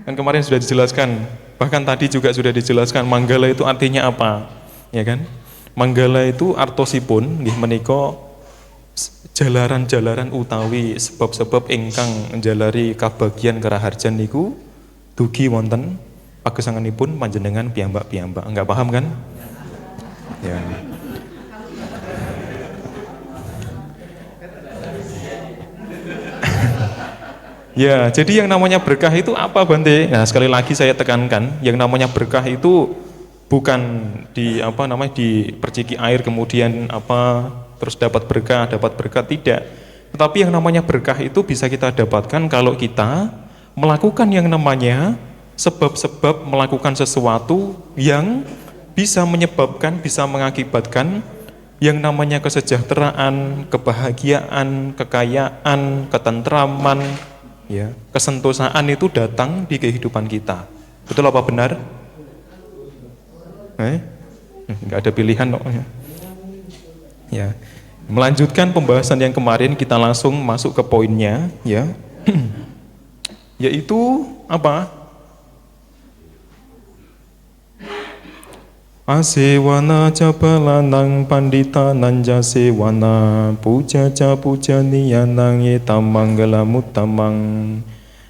Kan kemarin sudah dijelaskan, bahkan tadi juga sudah dijelaskan Manggala itu artinya apa, ya kan? Manggala itu artosipun nggih menika jalaran-jalaran utawi sebab-sebab ingkang njalari kabagyan karaharjan niku dugi wonten pagesanganipun panjenengan piyambak-piyambak. Enggak paham kan? Ya. Ya, jadi yang namanya berkah itu apa Bante? Nah, sekali lagi saya tekankan, yang namanya berkah itu bukan di apa namanya diperciki air kemudian apa terus dapat berkah tidak. Tetapi yang namanya berkah itu bisa kita dapatkan kalau kita melakukan yang namanya sebab-sebab melakukan sesuatu yang bisa menyebabkan, bisa mengakibatkan yang namanya kesejahteraan, kebahagiaan, kekayaan, ketentraman, ya, kesentosaan itu datang di kehidupan kita. Betul apa benar? Nggak ada pilihan kok. Ya. Melanjutkan pembahasan yang kemarin, kita langsung masuk ke poinnya, ya. Yaitu apa? Asewana cabalanang pandita nanja sewana puja ca puja niyanang yetam manggala mutamang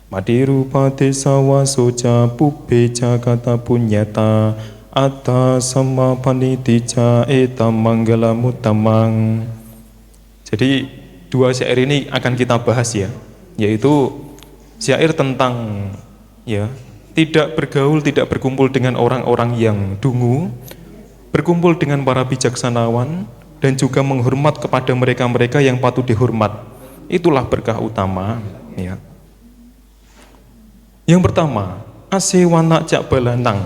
madirupa desawa soja pupe kata punyata atta sama panitija etam manggala mutamang. Jadi dua syair ini akan kita bahas ya, yaitu syair tentang ya tidak bergaul, tidak berkumpul dengan orang-orang yang dungu, berkumpul dengan para bijaksanawan, dan juga menghormat kepada mereka-mereka yang patut dihormat. Itulah berkah utama. Ya. Yang pertama, asewana cak balanang.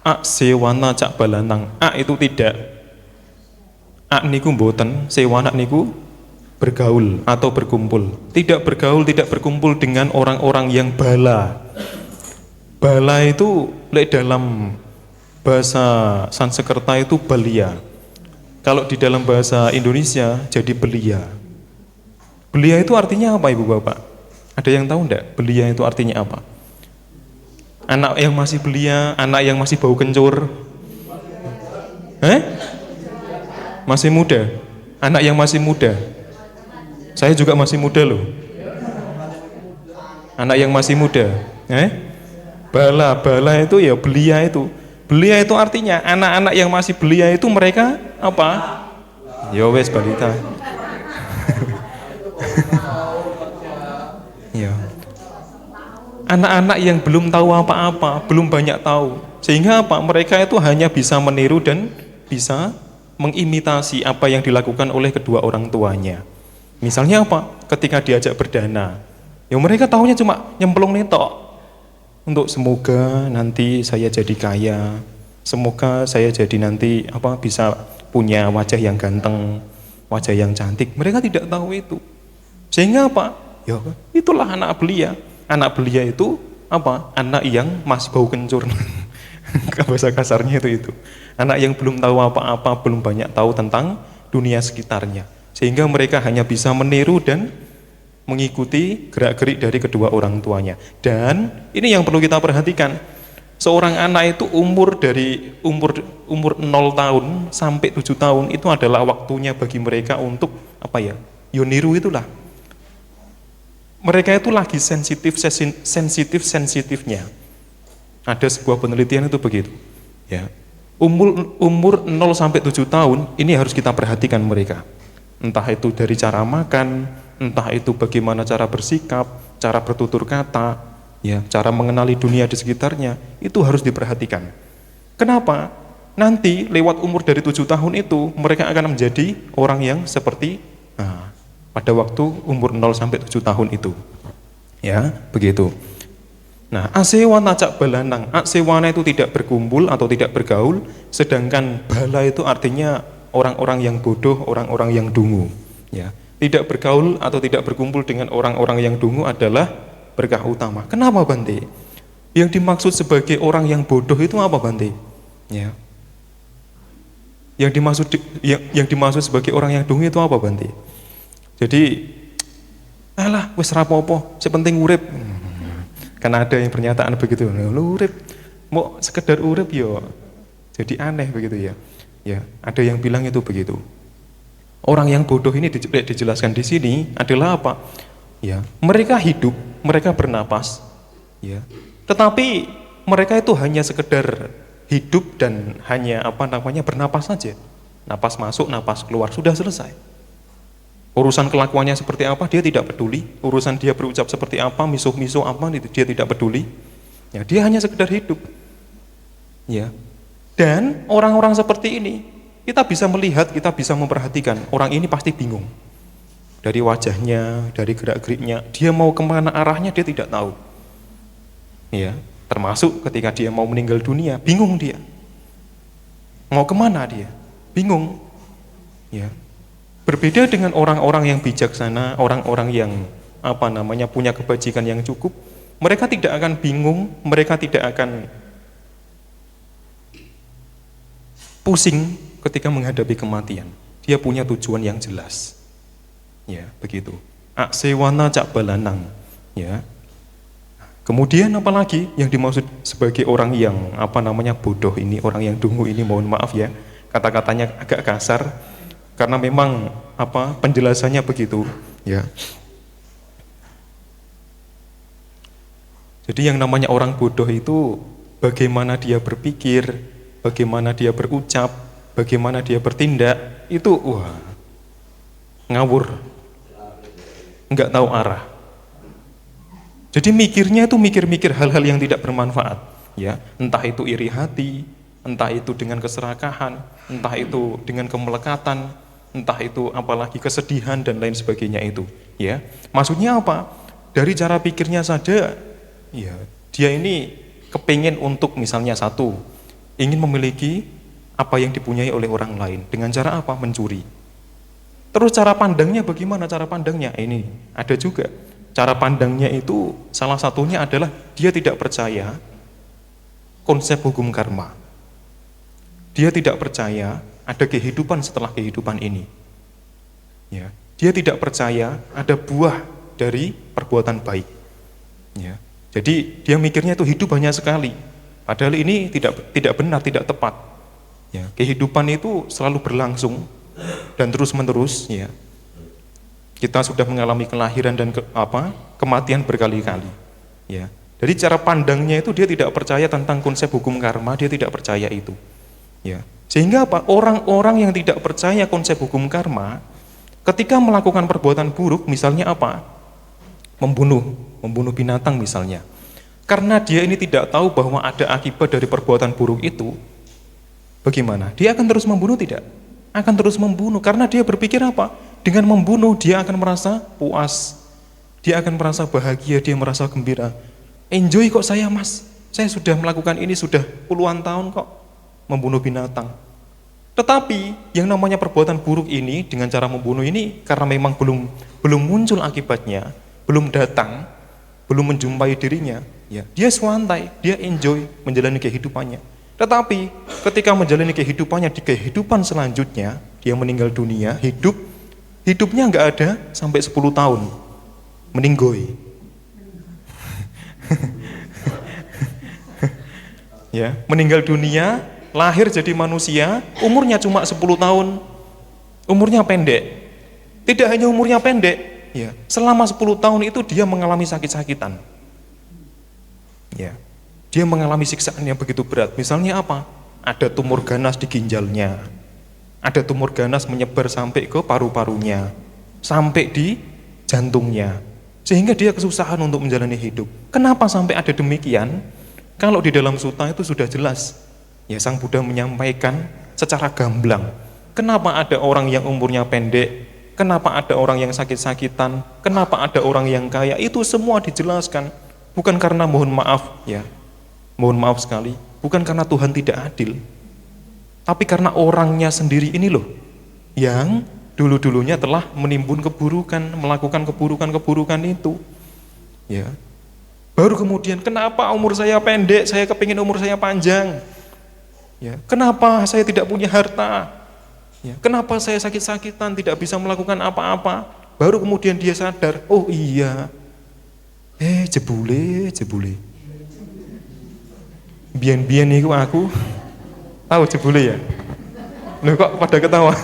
Asewana cak balanang. A itu tidak. A niku mboten, sewana niku bergaul atau berkumpul. Tidak bergaul, tidak berkumpul dengan orang-orang yang bala. Bala itu dalam bahasa Sanskerta itu belia. Kalau di dalam bahasa Indonesia jadi belia. Belia itu artinya apa Ibu Bapak? Ada yang tahu enggak? Belia itu artinya apa? Anak yang masih belia, anak yang masih bau kencur. Masih muda. Anak yang masih muda. Saya juga masih muda loh. Anak yang masih muda. Bala itu ya belia itu. Belia itu artinya anak-anak yang masih belia itu mereka apa? Ya wes balita. Ya. Anak-anak yang belum tahu apa-apa, belum banyak tahu. Sehingga apa? Mereka itu hanya bisa meniru dan bisa mengimitasi apa yang dilakukan oleh kedua orang tuanya. Misalnya apa? Ketika diajak berdana, ya mereka tahunya cuma nyemplung netok. Untuk semoga nanti saya jadi kaya, semoga saya jadi nanti apa bisa punya wajah yang ganteng, wajah yang cantik. Mereka tidak tahu itu. Sehingga apa? Ya itulah anak belia. Anak belia itu apa? Anak yang masih bau kencur. Bahasa kasarnya itu. Anak yang belum tahu apa-apa, belum banyak tahu tentang dunia sekitarnya. Sehingga mereka hanya bisa meniru dan mengikuti gerak-gerik dari kedua orang tuanya. Dan ini yang perlu kita perhatikan. Seorang anak itu umur 0 tahun sampai 7 tahun itu adalah waktunya bagi mereka untuk apa ya? Niru itulah. Mereka itu lagi sensitifnya. Ada sebuah penelitian itu begitu. Ya. Umur 0 sampai 7 tahun ini harus kita perhatikan mereka. Entah itu dari cara makan, entah itu bagaimana cara bersikap, cara bertutur kata, ya, cara mengenali dunia di sekitarnya, itu harus diperhatikan. Kenapa? Nanti lewat umur dari 7 tahun itu mereka akan menjadi orang yang seperti pada waktu umur 0 sampai 7 tahun itu. Ya, begitu. Nah, asewana cak balanang. Asewana itu tidak berkumpul atau tidak bergaul, sedangkan bala itu artinya orang-orang yang bodoh, orang-orang yang dungu. Ya, tidak bergaul atau tidak berkumpul dengan orang-orang yang dungu adalah berkah utama. Kenapa Bante? Yang dimaksud sebagai orang yang bodoh itu apa Bante? Ya. Yang dimaksud sebagai orang yang dungu itu apa Bante? Jadi, alah wis rapopo, sepenting urip. Karena ada yang pernyataan begitu, lu urip mau sekedar urip yo jadi aneh begitu ya. Ya, ada yang bilang itu begitu. Orang yang bodoh ini dijelaskan di sini adalah apa? Ya, mereka hidup, mereka bernapas, ya. Tetapi mereka itu hanya sekedar hidup dan hanya bernapas saja. Napas masuk, napas keluar, sudah selesai. Urusan kelakuannya seperti apa dia tidak peduli. Urusan dia berucap seperti apa, misuh-misuh apa itu dia tidak peduli. Ya, dia hanya sekedar hidup. Ya. Dan orang-orang seperti ini kita bisa melihat, kita bisa memperhatikan orang ini pasti bingung. Dari wajahnya, dari gerak-geriknya, dia mau kemana arahnya dia tidak tahu. Ya, termasuk ketika dia mau meninggal dunia, bingung dia. Mau kemana dia? Bingung. Ya. Berbeda dengan orang-orang yang bijaksana, orang-orang yang punya kebajikan yang cukup, mereka tidak akan bingung, mereka tidak akan pusing ketika menghadapi kematian. Dia punya tujuan yang jelas. Ya, begitu. Aksewana cak balanang. Ya. Kemudian apalagi yang dimaksud sebagai orang yang bodoh ini, orang yang dungu ini, mohon maaf ya, kata-katanya agak kasar karena memang penjelasannya begitu, ya. Jadi yang namanya orang bodoh itu bagaimana dia berpikir, bagaimana dia berucap, bagaimana dia bertindak, itu ngawur, nggak tahu arah. Jadi mikirnya itu mikir-mikir hal-hal yang tidak bermanfaat, ya. Entah itu iri hati, entah itu dengan keserakahan, entah itu dengan kemelekatan, entah itu apalagi kesedihan dan lain sebagainya itu, ya. Maksudnya apa? Dari cara pikirnya saja, ya, dia ini kepingin untuk misalnya satu, ingin memiliki apa yang dipunyai oleh orang lain dengan cara apa? Mencuri. Terus cara pandangnya bagaimana cara pandangnya? Ini ada juga. Cara pandangnya itu salah satunya adalah dia tidak percaya konsep hukum karma. Dia tidak percaya ada kehidupan setelah kehidupan ini. Ya, dia tidak percaya ada buah dari perbuatan baik. Ya. Jadi dia mikirnya itu hidup hanya sekali. Padahal ini tidak benar, tidak tepat. Ya, kehidupan itu selalu berlangsung dan terus-menerus, ya. Kita sudah mengalami kelahiran dan kematian berkali-kali. Ya. Jadi cara pandangnya itu dia tidak percaya tentang konsep hukum karma, dia tidak percaya itu. Ya. Sehingga orang-orang yang tidak percaya konsep hukum karma, ketika melakukan perbuatan buruk, misalnya membunuh binatang misalnya. Karena dia ini tidak tahu bahwa ada akibat dari perbuatan buruk itu, bagaimana? Dia akan terus membunuh tidak? Akan terus membunuh karena dia berpikir apa? Dengan membunuh dia akan merasa puas, dia akan merasa bahagia, dia merasa gembira. Enjoy kok saya mas, saya sudah melakukan ini sudah puluhan tahun kok, membunuh binatang. Tetapi yang namanya perbuatan buruk ini dengan cara membunuh ini karena memang belum muncul akibatnya, belum datang, belum menjumpai dirinya, ya dia swantai, dia enjoy menjalani kehidupannya. Tetapi ketika menjalani kehidupannya di kehidupan selanjutnya, dia meninggal dunia, hidupnya nggak ada sampai 10 tahun, meninggoy. Ya, meninggal dunia, lahir jadi manusia, umurnya cuma 10 tahun, umurnya pendek. Tidak hanya umurnya pendek, ya, selama 10 tahun itu dia mengalami sakit-sakitan. Ya, dia mengalami siksaan yang begitu berat. Misalnya apa? Ada tumor ganas di ginjalnya, ada tumor ganas menyebar sampai ke paru-parunya, sampai di jantungnya, sehingga dia kesusahan untuk menjalani hidup. Kenapa sampai ada demikian? Kalau di dalam sutta itu sudah jelas, ya Sang Buddha menyampaikan secara gamblang. Kenapa ada orang yang umurnya pendek? Kenapa ada orang yang sakit-sakitan? Kenapa ada orang yang kaya? Itu semua dijelaskan. Bukan karena mohon maaf, ya, mohon maaf sekali, bukan karena Tuhan tidak adil, tapi karena orangnya sendiri ini loh, yang dulu-dulunya telah menimbun keburukan, melakukan keburukan-keburukan itu. Ya. Baru kemudian, kenapa umur saya pendek, saya kepingin umur saya panjang. Ya. Kenapa saya tidak punya harta? Ya. Kenapa saya sakit-sakitan, tidak bisa melakukan apa-apa? Baru kemudian dia sadar, oh iya, Jebule. Biyen-biyen niku aku tahu jebule ya. Loh kok pada ketawa?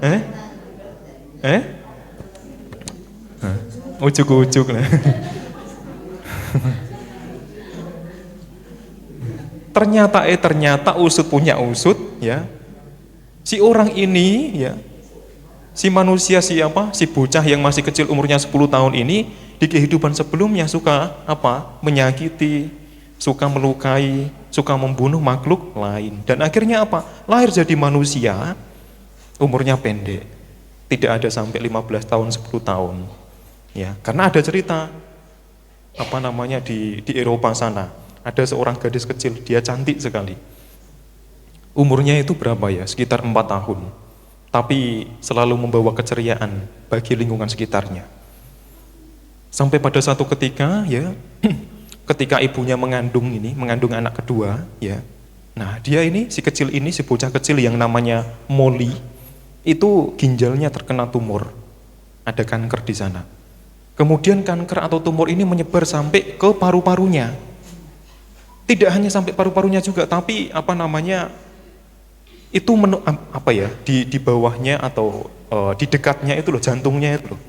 Eh? Eh? Hah? Ujuk-ujuk lah. Ternyata usut punya usut ya. Si orang ini ya, si manusia siapa? Si bocah yang masih kecil umurnya 10 tahun ini di kehidupan sebelumnya suka apa? Menyakiti, suka melukai, suka membunuh makhluk lain. Dan akhirnya apa? Lahir jadi manusia, umurnya pendek. Tidak ada sampai 15 tahun, 10 tahun. Ya, karena ada cerita apa namanya di Eropa sana. Ada seorang gadis kecil, dia cantik sekali. Umurnya itu berapa ya? Sekitar 4 tahun. Tapi selalu membawa keceriaan bagi lingkungan sekitarnya. Sampai pada satu ketika ya, ketika ibunya mengandung anak kedua ya. Nah, dia ini si bocah kecil yang namanya Molly, itu ginjalnya terkena tumor. Ada kanker di sana. Kemudian kanker atau tumor ini menyebar sampai ke paru-parunya. Tidak hanya sampai paru-parunya juga, tapi apa namanya? Itu di bawahnya atau di dekatnya itu loh, jantungnya itu loh.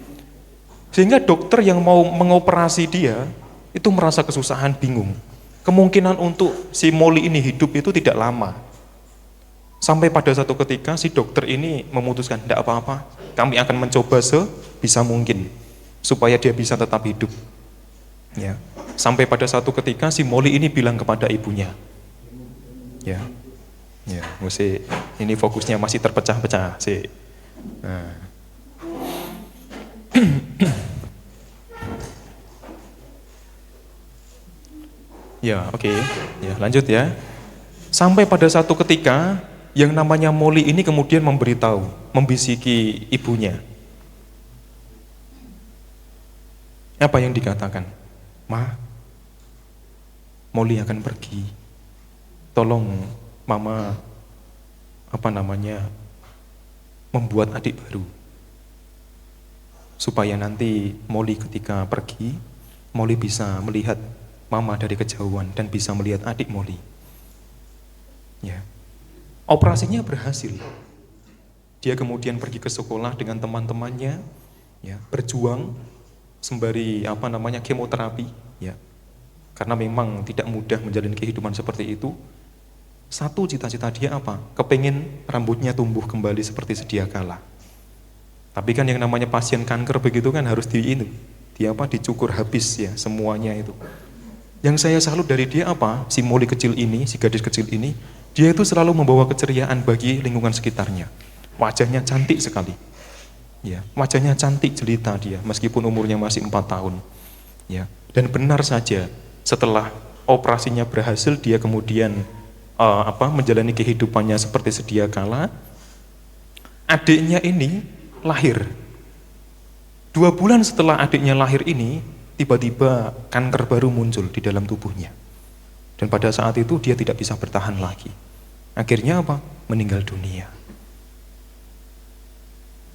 Sehingga dokter yang mau mengoperasi dia itu merasa kesusahan, bingung. Kemungkinan untuk si Molly ini hidup itu tidak lama. Sampai pada satu ketika si dokter ini memutuskan, tidak apa-apa, kami akan mencoba sebisa mungkin supaya dia bisa tetap hidup. Ya. Sampai pada satu ketika si Molly ini bilang kepada ibunya, ya, ini fokusnya masih terpecah-pecah sih. Nah. Ya, oke. Ya, lanjut ya. Sampai pada satu ketika yang namanya Molly ini kemudian membisiki ibunya. Apa yang dikatakan? Ma, Molly akan pergi. Tolong Mama membuat adik baru. Supaya nanti Molly ketika pergi, Molly bisa melihat Mama dari kejauhan dan bisa melihat adik Molly. Ya. Operasinya berhasil. Dia kemudian pergi ke sekolah dengan teman-temannya, ya, berjuang sembari kemoterapi, ya. Karena memang tidak mudah menjalani kehidupan seperti itu. Satu cita-cita dia apa? Kepengen rambutnya tumbuh kembali seperti sedia kala. Tapi kan yang namanya pasien kanker begitu kan harus dicukur habis ya semuanya itu. Yang saya salut dari dia apa? Si Molly kecil ini, si gadis kecil ini, dia itu selalu membawa keceriaan bagi lingkungan sekitarnya. Wajahnya cantik sekali. Ya, wajahnya cantik jelita dia meskipun umurnya masih 4 tahun. Ya, dan benar saja setelah operasinya berhasil dia kemudian menjalani kehidupannya seperti sedia kala. Adiknya ini lahir. 2 bulan setelah adiknya lahir ini, tiba-tiba kanker baru muncul di dalam tubuhnya. Dan pada saat itu dia tidak bisa bertahan lagi. Akhirnya apa? Meninggal dunia.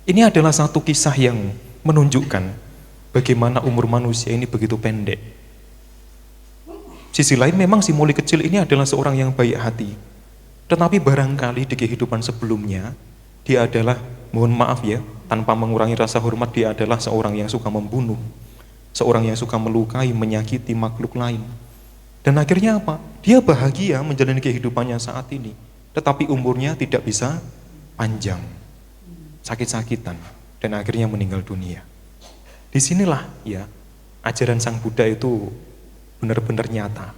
Ini adalah satu kisah yang menunjukkan bagaimana umur manusia ini begitu pendek. Sisi lain memang si Molly kecil ini adalah seorang yang baik hati. Tetapi barangkali di kehidupan sebelumnya, dia adalah, mohon maaf ya, tanpa mengurangi rasa hormat, dia adalah seorang yang suka membunuh. Seorang yang suka melukai, menyakiti makhluk lain. Dan akhirnya apa? Dia bahagia menjalani kehidupannya saat ini. Tetapi umurnya tidak bisa panjang. Sakit-sakitan. Dan akhirnya meninggal dunia. Disinilah ya, ajaran Sang Buddha itu benar-benar nyata.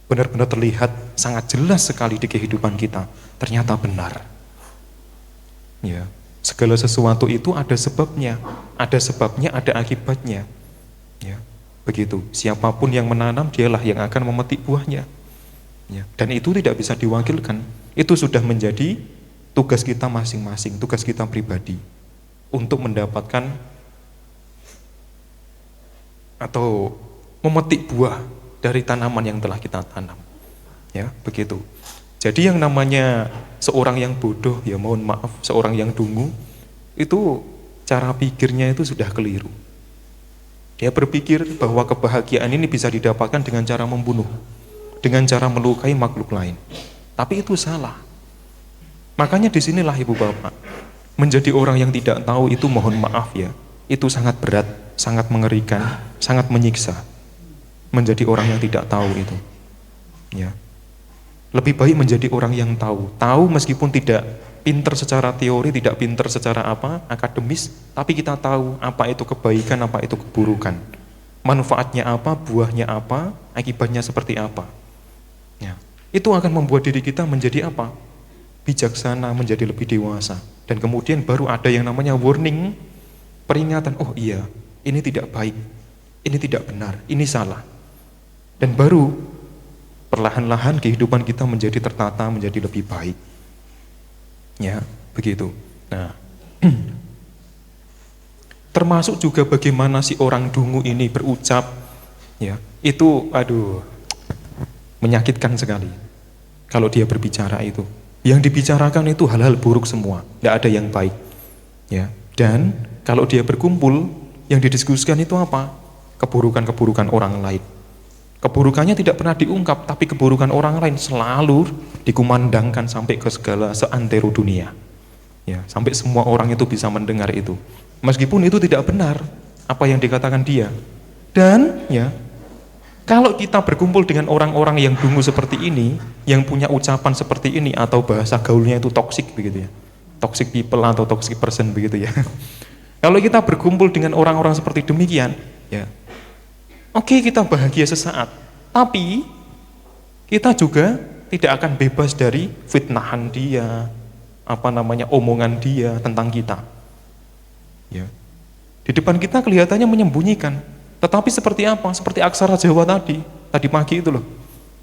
Benar-benar terlihat sangat jelas sekali di kehidupan kita. Ternyata benar. Ya, segala sesuatu itu ada sebabnya. Ada sebabnya, ada akibatnya. Ya, begitu. Siapapun yang menanam, dialah yang akan memetik buahnya. Ya, dan itu tidak bisa diwakilkan. Itu sudah menjadi tugas kita masing-masing, tugas kita pribadi untuk mendapatkan atau memetik buah dari tanaman yang telah kita tanam. Ya, begitu. Jadi yang namanya seorang yang bodoh, ya mohon maaf, seorang yang dungu, itu cara pikirnya itu sudah keliru. Dia berpikir bahwa kebahagiaan ini bisa didapatkan dengan cara membunuh, dengan cara melukai makhluk lain. Tapi itu salah. Makanya disinilah ibu bapak, menjadi orang yang tidak tahu itu mohon maaf ya, itu sangat berat, sangat mengerikan, sangat menyiksa. Menjadi orang yang tidak tahu itu. Ya. Lebih baik menjadi orang yang tahu. Tahu meskipun tidak pinter secara teori, tidak pinter secara akademis, tapi kita tahu apa itu kebaikan, apa itu keburukan. Manfaatnya apa, buahnya apa, akibatnya seperti apa. Ya. Itu akan membuat diri kita menjadi apa? Bijaksana, menjadi lebih dewasa. Dan kemudian baru ada yang namanya warning, peringatan, oh iya, ini tidak baik, ini tidak benar, ini salah. Dan baru perlahan-lahan kehidupan kita menjadi tertata, menjadi lebih baik. Ya, begitu. Nah, termasuk juga bagaimana si orang dungu ini berucap, ya, itu menyakitkan sekali kalau dia berbicara itu. Yang dibicarakan itu hal-hal buruk semua, tidak ada yang baik. Ya, dan kalau dia berkumpul, yang didiskusikan itu apa? Keburukan-keburukan orang lain. Keburukannya tidak pernah diungkap, tapi keburukan orang lain selalu dikumandangkan sampai ke segala seantero dunia. Ya, sampai semua orang itu bisa mendengar itu. Meskipun itu tidak benar apa yang dikatakan dia. Dan ya, kalau kita berkumpul dengan orang-orang yang dungu seperti ini, yang punya ucapan seperti ini, atau bahasa gaulnya itu toksik begitu ya, toxic people atau toxic person begitu ya. Kalau kita berkumpul dengan orang-orang seperti demikian, ya, oke, kita bahagia sesaat, tapi kita juga tidak akan bebas dari fitnahan dia, omongan dia tentang kita. Ya. Di depan kita kelihatannya menyembunyikan. Tetapi seperti apa? Seperti aksara Jawa tadi pagi itu loh.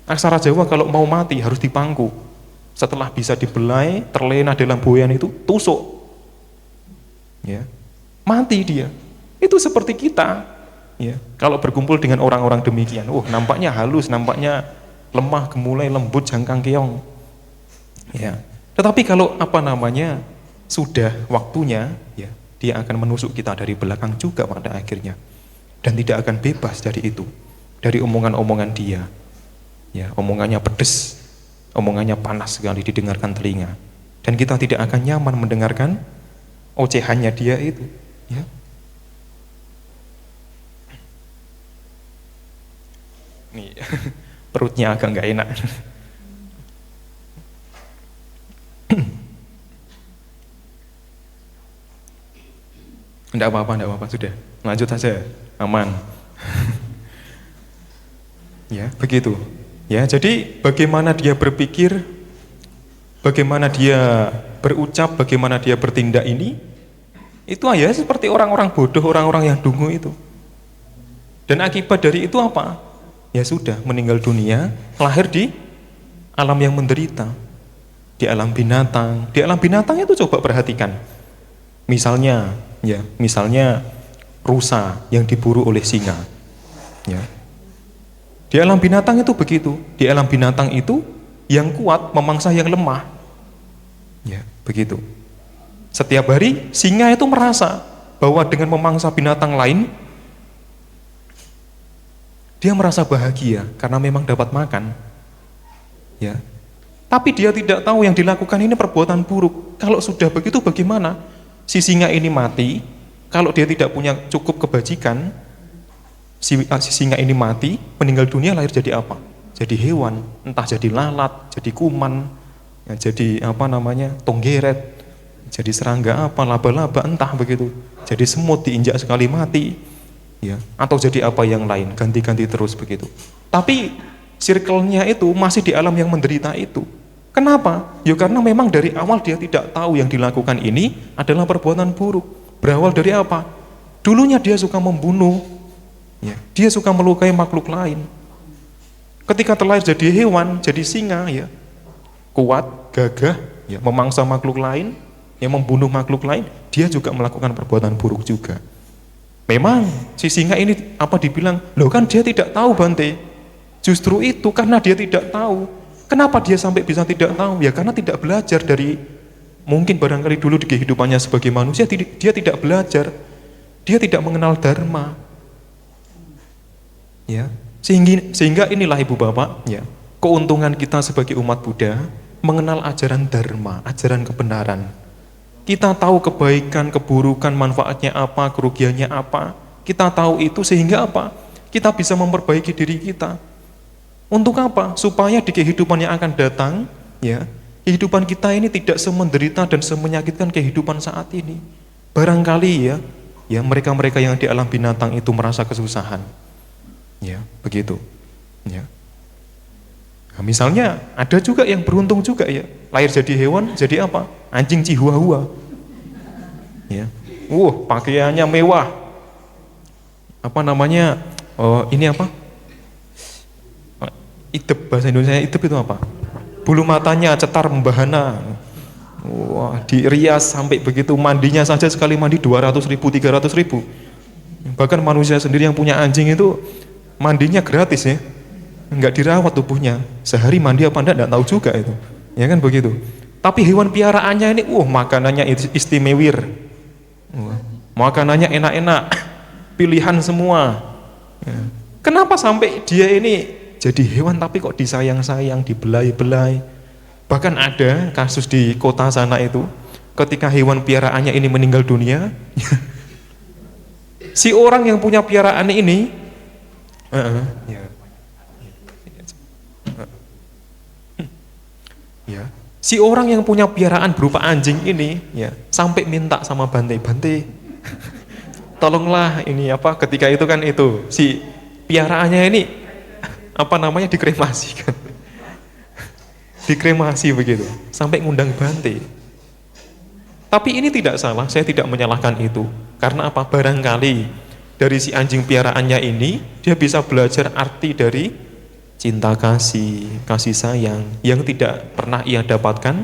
Aksara Jawa kalau mau mati harus dipangku. Setelah bisa dibelai, terlena dalam buayan itu, tusuk. Ya. Mati dia. Itu seperti kita. Ya. Kalau berkumpul dengan orang-orang demikian, nampaknya halus, nampaknya lemah, gemulai, lembut, jangkang keong. Ya. Tetapi kalau sudah waktunya, ya, dia akan menusuk kita dari belakang juga pada akhirnya. Dan tidak akan bebas dari itu, dari omongan-omongan dia. Ya, omongannya pedes, omongannya panas sekali didengarkan telinga. Dan kita tidak akan nyaman mendengarkan ocehannya dia itu. Ya. Nih, perutnya agak nggak enak. Enggak apa-apa, sudah. Lanjut saja, aman. Ya, begitu. Ya, jadi bagaimana dia berpikir, bagaimana dia berucap, bagaimana dia bertindak ini, itu ya seperti orang-orang bodoh, orang-orang yang dungu itu. Dan akibat dari itu apa? Ya sudah, meninggal dunia, lahir di alam yang menderita, di alam binatang. Di alam binatang itu coba perhatikan. Misalnya rusa yang diburu oleh singa. Ya. Di alam binatang itu begitu. Di alam binatang itu yang kuat memangsa yang lemah. Ya, begitu. Setiap hari singa itu merasa bahwa dengan memangsa binatang lain, dia merasa bahagia karena memang dapat makan. Ya. Tapi dia tidak tahu yang dilakukan ini perbuatan buruk. Kalau sudah begitu bagaimana? Si singa ini mati, kalau dia tidak punya cukup kebajikan, si singa ini mati, meninggal dunia, lahir jadi apa? Jadi hewan, entah jadi lalat, jadi kuman, ya, jadi tonggeret, jadi serangga laba-laba, entah begitu. Jadi semut diinjak sekali mati, ya, atau jadi apa yang lain, ganti-ganti terus begitu. Tapi circle-nya itu masih di alam yang menderita itu. Kenapa? Ya karena memang dari awal dia tidak tahu yang dilakukan ini adalah perbuatan buruk. Berawal dari apa? Dulunya dia suka membunuh, ya, dia suka melukai makhluk lain. Ketika terlahir jadi hewan, jadi singa, ya, kuat, gagah, ya, memangsa makhluk lain, yang membunuh makhluk lain, dia juga melakukan perbuatan buruk juga. Memang si singa ini dibilang, loh kan dia tidak tahu Bante. Justru itu karena dia tidak tahu. Kenapa dia sampai bisa tidak tahu? Ya karena tidak belajar dari, mungkin barangkali dulu di kehidupannya sebagai manusia dia tidak belajar, dia tidak mengenal dharma, Ya. Sehingga inilah Ibu Bapak, ya, keuntungan kita sebagai umat Buddha mengenal ajaran dharma, ajaran kebenaran. Kita tahu kebaikan, keburukan, manfaatnya apa, kerugiannya apa. Kita tahu itu sehingga apa? Kita bisa memperbaiki diri kita. Untuk apa? Supaya di kehidupan yang akan datang, ya, kehidupan kita ini tidak semenderita dan semenyakitkan kehidupan saat ini. Barangkali ya mereka-mereka yang di alam binatang itu merasa kesusahan. Ya, begitu. Ya. Nah, misalnya ada juga yang beruntung juga ya, lahir jadi hewan, jadi apa? Anjing Chihuahua. Ya. Pakaiannya mewah. Apa namanya? Ini apa? Idep, bahasa Indonesia idep itu apa? Bulu matanya cetar membahana. Wah, dirias sampai begitu, mandinya saja sekali mandi 200.000, 300.000. Bahkan manusia sendiri yang punya anjing itu mandinya gratis ya, nggak dirawat tubuhnya, sehari mandi apa enggak tahu juga itu, ya kan begitu. Tapi hewan piaraannya ini, makanannya istimewir, makanannya enak-enak, pilihan semua. Ya. Kenapa sampai dia ini jadi hewan tapi kok disayang-sayang, dibelai-belai? Bahkan ada kasus di kota sana itu, ketika hewan piaraannya ini meninggal dunia, si orang yang punya piaraan ini si orang yang punya piaraan berupa anjing ini ya sampai minta sama Bante, tolonglah ini apa, ketika itu kan itu si piaraannya ini apa namanya dikremasi kan. Dikremasi begitu, sampai ngundang Bante. Tapi ini tidak salah, saya tidak menyalahkan itu. Karena apa? Barangkali dari si anjing piaraannya ini, dia bisa belajar arti dari cinta kasih, kasih sayang, yang tidak pernah ia dapatkan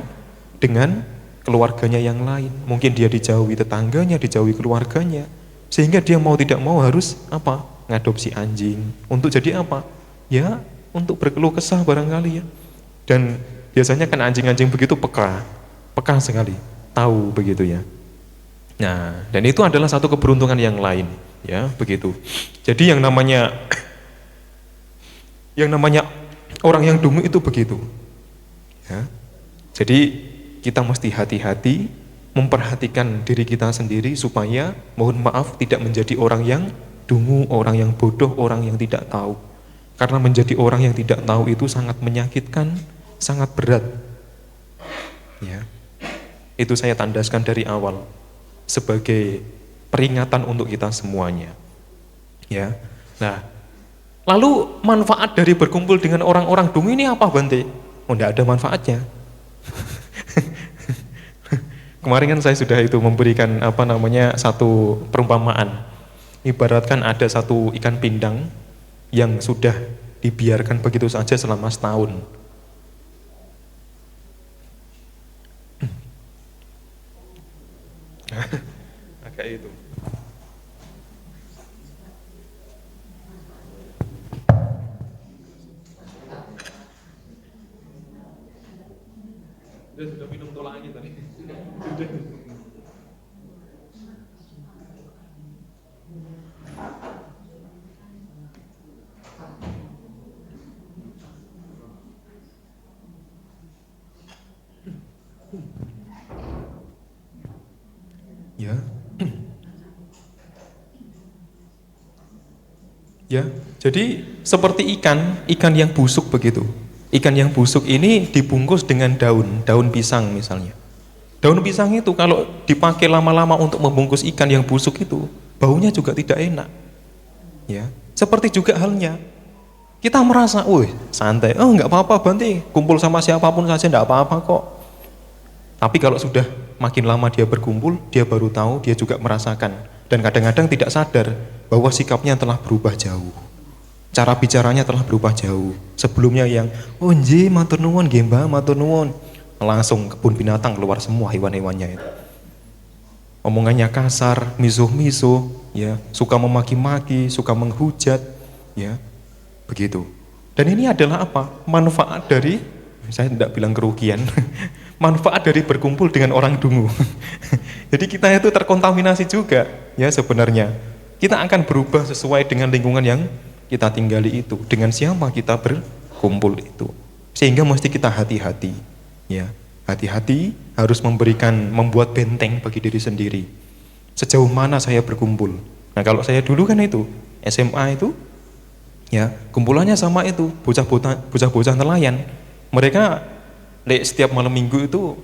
dengan keluarganya yang lain. Mungkin dia dijauhi tetangganya, dijauhi keluarganya, sehingga dia mau tidak mau harus apa? Ngadopsi anjing. Untuk jadi apa? Ya, untuk berkeluh kesah barangkali ya. Dan biasanya kan anjing-anjing begitu peka sekali, tahu begitu ya. Nah, dan itu adalah satu keberuntungan yang lain, ya begitu. Jadi yang namanya orang yang dungu itu begitu. Ya. Jadi kita mesti hati-hati memperhatikan diri kita sendiri supaya mohon maaf tidak menjadi orang yang dungu, orang yang bodoh, orang yang tidak tahu. Karena menjadi orang yang tidak tahu itu sangat menyakitkan, sangat berat. Ya. Itu saya tandaskan dari awal sebagai peringatan untuk kita semuanya. Ya. Nah, lalu manfaat dari berkumpul dengan orang-orang dungu ini apa, Bante? Tidak ada manfaatnya. Kemarin kan saya sudah itu memberikan satu perumpamaan. Ibaratkan ada satu ikan pindang yang sudah dibiarkan begitu saja selama setahun. Kayak itu. Dia sudah minum tolak angin tadi. Ya. Ya, jadi seperti ikan yang busuk begitu. Ikan yang busuk ini dibungkus dengan daun pisang misalnya. Daun pisang itu kalau dipakai lama-lama untuk membungkus ikan yang busuk itu, baunya juga tidak enak. Ya, seperti juga halnya kita merasa, santai, nggak apa-apa Bante, kumpul sama siapapun saja nggak apa-apa kok. Tapi kalau sudah makin lama dia berkumpul, dia baru tahu, dia juga merasakan. Dan kadang-kadang tidak sadar bahwa sikapnya telah berubah jauh. Cara bicaranya telah berubah jauh. Sebelumnya yang, nggih matur nuwun nggih Mbah, matur nuwun. Langsung kebun binatang keluar semua hewan-hewannya itu. Omongannya kasar, misuh-misuh, ya, suka memaki-maki, suka menghujat, ya. Begitu. Dan ini adalah apa? Manfaat dari, saya tidak bilang kerugian, manfaat dari berkumpul dengan orang dungu. Jadi kita itu terkontaminasi juga, ya sebenarnya. Kita akan berubah sesuai dengan lingkungan yang kita tinggali itu, dengan siapa kita berkumpul itu. Sehingga mesti kita hati-hati, ya. Hati-hati harus membuat benteng bagi diri sendiri. Sejauh mana saya berkumpul. Nah, kalau saya dulu kan itu SMA itu, ya kumpulannya sama itu bocah-bocah nelayan. Mereka setiap malam minggu itu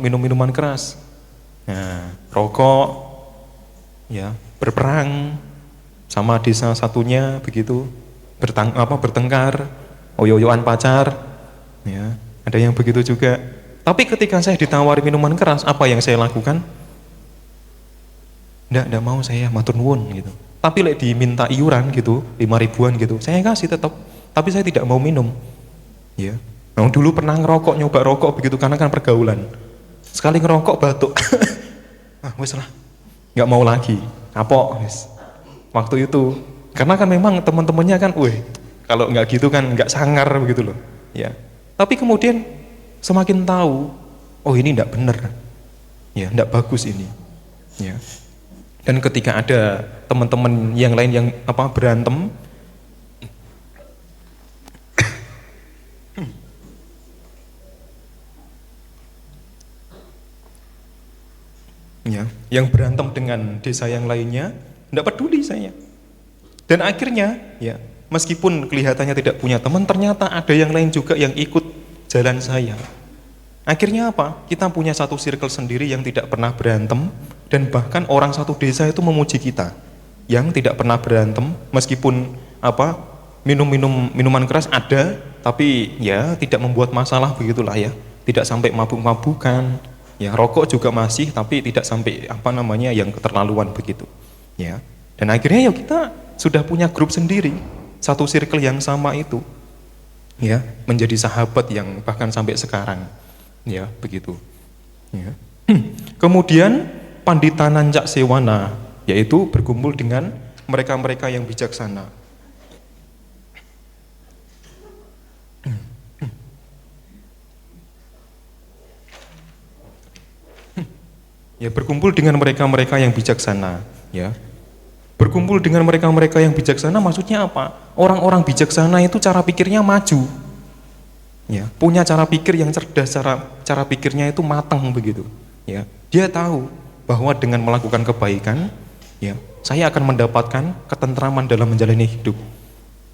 minum minuman keras, nah rokok, ya berperang sama desa satunya begitu, bertengkar, oyo-oyoan pacar, ya ada yang begitu juga. Tapi ketika saya ditawari minuman keras, apa yang saya lakukan? Nggak mau saya, matur nuwun gitu. Tapi diminta iuran gitu, 5.000-an gitu, saya kasih tetap. Tapi saya tidak mau minum. Ya. Nah, dulu pernah nyoba rokok begitu karena kan pergaulan. Sekali ngerokok batuk. Wes lah. Nggak mau lagi. Kapok, wes. Waktu itu. Karena kan memang teman-temannya kan, kalau nggak gitu kan nggak sangar begitu loh. Ya. Tapi kemudian semakin tahu, ini nggak benar. Ya, nggak bagus ini. Ya. Dan ketika ada teman-teman yang lain yang berantem, ya, yang berantem dengan desa yang lainnya, tidak peduli saya. Dan akhirnya, ya, meskipun kelihatannya tidak punya teman, ternyata ada yang lain juga yang ikut jalan saya. Akhirnya apa? Kita punya satu circle sendiri yang tidak pernah berantem, dan bahkan orang satu desa itu memuji kita yang tidak pernah berantem, meskipun minuman keras ada, tapi ya tidak membuat masalah begitulah ya, tidak sampai mabuk-mabukan, ya rokok juga masih, tapi tidak sampai yang keterlaluan begitu, ya. Dan akhirnya ya kita sudah punya grup sendiri, satu circle yang sama itu, ya, menjadi sahabat yang bahkan sampai sekarang. Ya, begitu. Ya. Kemudian Pandita Nancak Sewana, yaitu berkumpul dengan mereka-mereka yang bijaksana. Ya, berkumpul dengan mereka-mereka yang bijaksana, ya. Berkumpul dengan mereka-mereka yang bijaksana maksudnya apa? Orang-orang bijaksana itu cara pikirnya maju. Ya, punya cara pikir yang cerdas, cara pikirnya itu matang begitu. Ya, dia tahu bahwa dengan melakukan kebaikan, ya, saya akan mendapatkan ketentraman dalam menjalani hidup.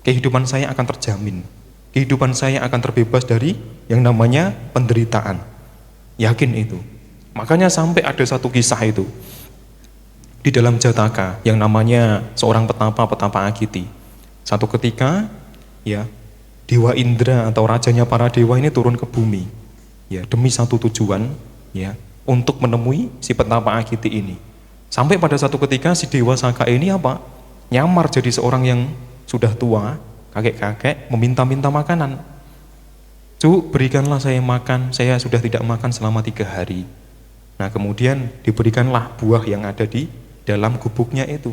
Kehidupan saya akan terjamin. Kehidupan saya akan terbebas dari yang namanya penderitaan. Yakin itu. Makanya sampai ada satu kisah itu di dalam Jataka yang namanya seorang petapa Agiti. Satu ketika, ya, Dewa Indra atau rajanya para dewa ini turun ke bumi, ya, demi satu tujuan, ya, untuk menemui si petapa Agiti ini. Sampai pada satu ketika si Dewa Saka ini nyamar jadi seorang yang sudah tua, kakek-kakek, meminta-minta makanan. Cuk, berikanlah saya makan, saya sudah tidak makan selama 3 hari. Nah, kemudian diberikanlah buah yang ada di dalam gubuknya itu.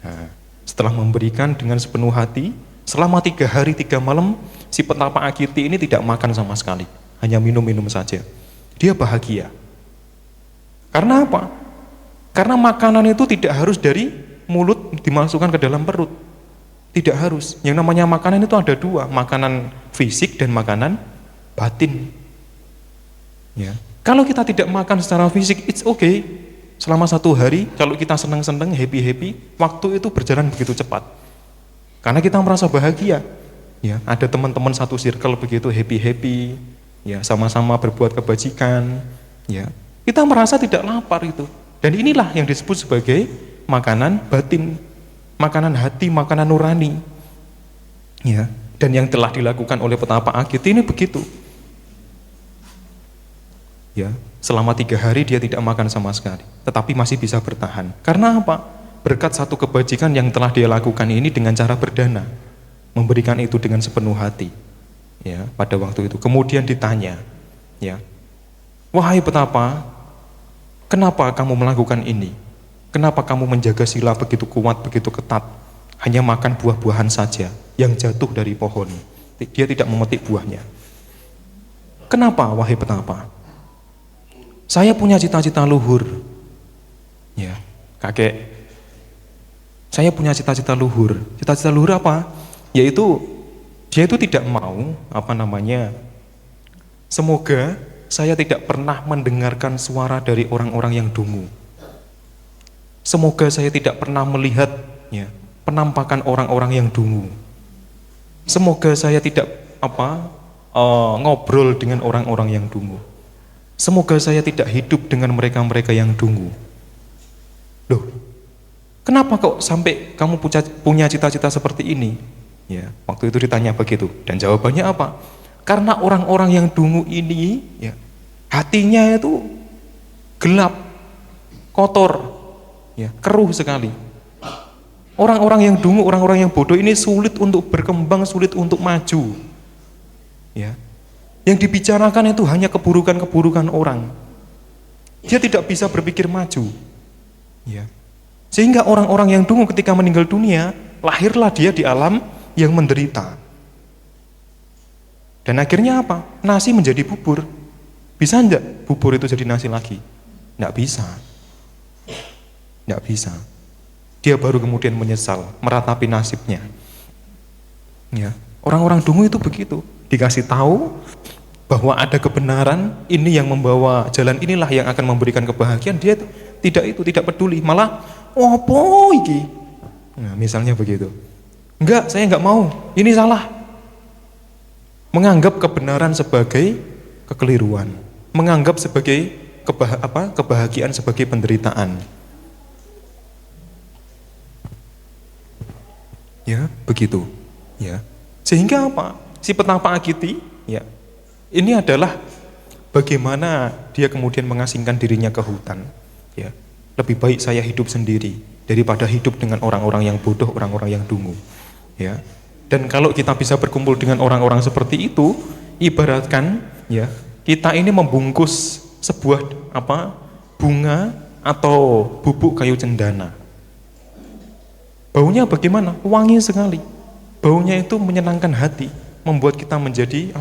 Nah, setelah memberikan dengan sepenuh hati, selama 3 hari 3 malam, si petapa Agiti ini tidak makan sama sekali, hanya minum-minum saja. Dia bahagia. Karena apa? Karena makanan itu tidak harus dari mulut dimasukkan ke dalam perut. Tidak harus. Yang namanya makanan itu ada 2, makanan fisik dan makanan batin. Ya. Kalau kita tidak makan secara fisik, it's okay. Selama 1 hari, kalau kita senang-senang, happy-happy, waktu itu berjalan begitu cepat. Karena kita merasa bahagia, ya, ada teman-teman satu circle begitu happy, ya, sama-sama berbuat kebajikan, ya, kita merasa tidak lapar itu. Dan inilah yang disebut sebagai makanan batin, makanan hati, makanan nurani, ya. Dan yang telah dilakukan oleh petapa Agiti ini begitu, ya. Selama 3 hari dia tidak makan sama sekali, tetapi masih bisa bertahan. Karena apa? Berkat satu kebajikan yang telah dia lakukan ini dengan cara berdana, memberikan itu dengan sepenuh hati, ya, pada waktu itu. Kemudian ditanya, ya, wahai petapa, kenapa kamu melakukan ini? Kenapa kamu menjaga sila begitu kuat, begitu ketat, hanya makan buah-buahan saja yang jatuh dari pohon, dia tidak memetik buahnya? Kenapa, wahai petapa? Saya punya cita-cita luhur, ya, kakek Saya punya cita-cita luhur. Cita-cita luhur apa? Yaitu dia itu tidak mau, semoga saya tidak pernah mendengarkan suara dari orang-orang yang dungu. Semoga saya tidak pernah melihat penampakan orang-orang yang dungu. Semoga saya tidak ngobrol dengan orang-orang yang dungu. Semoga saya tidak hidup dengan mereka-mereka yang dungu. Loh, kenapa kok sampai kamu punya cita-cita seperti ini? Ya, waktu itu ditanya begitu, dan jawabannya apa? Karena orang-orang yang dungu ini, hatinya itu gelap, kotor, keruh sekali. Orang-orang yang dungu, orang-orang yang bodoh ini sulit untuk berkembang, sulit untuk maju. Yang dibicarakan itu hanya keburukan-keburukan orang. Dia tidak bisa berpikir maju. Sehingga orang-orang yang dungu ketika meninggal dunia, lahirlah dia di alam yang menderita. Dan akhirnya apa? Nasi menjadi bubur. Bisa enggak bubur itu jadi nasi lagi? Enggak bisa. Enggak bisa. Dia baru kemudian menyesal, meratapi nasibnya. Orang-orang dungu itu begitu. Dikasih tahu bahwa ada kebenaran, ini yang membawa jalan inilah yang akan memberikan kebahagiaan, dia tidak peduli, malah opo iki. Nah, misalnya begitu. Enggak, saya enggak mau. Ini salah. Menganggap kebenaran sebagai kekeliruan, menganggap sebagai kebahagiaan sebagai penderitaan. Begitu. Sehingga apa? Si petapa Agiti, ini adalah bagaimana dia kemudian mengasingkan dirinya ke hutan. Lebih baik saya hidup sendiri daripada hidup dengan orang-orang yang bodoh, orang-orang yang dungu. Dan kalau kita bisa berkumpul dengan orang-orang seperti itu, ibaratkan kita ini membungkus sebuah bunga atau bubuk kayu cendana. Baunya bagaimana? Wangi sekali. Baunya itu menyenangkan hati, membuat kita menjadi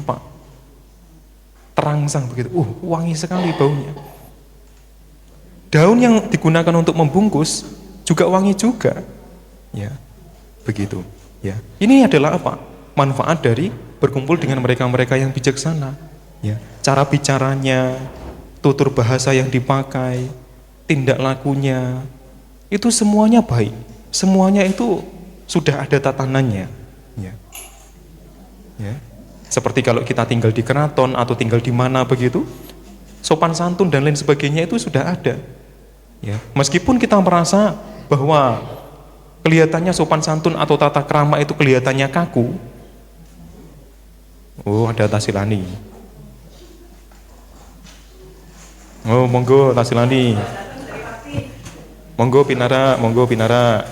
terangsang begitu. Wangi sekali baunya. Daun yang digunakan untuk membungkus juga wangi juga. Begitu. Ini adalah manfaat dari berkumpul dengan mereka-mereka yang bijaksana. Cara bicaranya, tutur bahasa yang dipakai, tindak lakunya, itu semuanya baik. Semuanya itu sudah ada tatanannya. Seperti kalau kita tinggal di keraton atau tinggal di mana begitu, sopan santun dan lain sebagainya itu sudah ada. Meskipun kita merasa bahwa kelihatannya sopan santun atau tata krama itu kelihatannya kaku. Ada Tasilani. Monggo Tasilani. Monggo Pinara.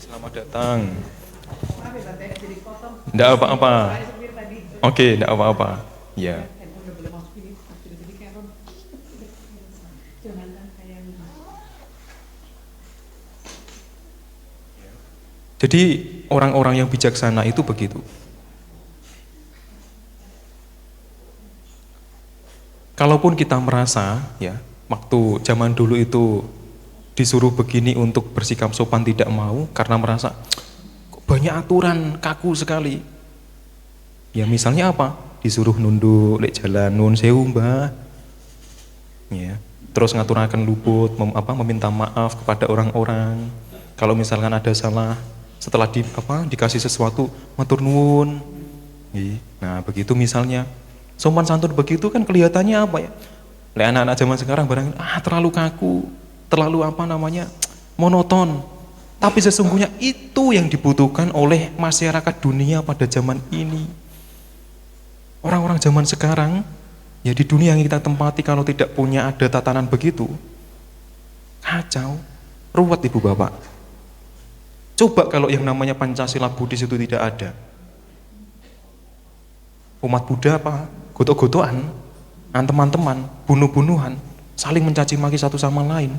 Selamat datang. Tidak apa-apa. Oke, tidak apa-apa. Jadi orang-orang yang bijaksana itu begitu. Kalaupun kita merasa waktu zaman dulu itu disuruh begini untuk bersikap sopan tidak mau karena merasa kok banyak aturan, kaku sekali. Misalnya apa? Disuruh nunduk lek jalan nun sewu mbah. Terus ngaturaken luput, meminta maaf kepada orang-orang. Kalau misalkan ada salah, setelah dikasih sesuatu matur nuwun. Nah, begitu misalnya. Sopan santun begitu kan kelihatannya lek anak-anak zaman sekarang barang terlalu kaku, terlalu monoton. Tapi sesungguhnya itu yang dibutuhkan oleh masyarakat dunia pada zaman ini. Orang-orang zaman sekarang di dunia yang kita tempati kalau tidak punya ada tatanan begitu, kacau, ruwet ibu bapak. Coba kalau yang namanya Pancasila Buddhis itu tidak ada. Umat Buddha apa? Gotok-gotokan, teman-teman, bunuh-bunuhan, saling mencaci maki satu sama lain.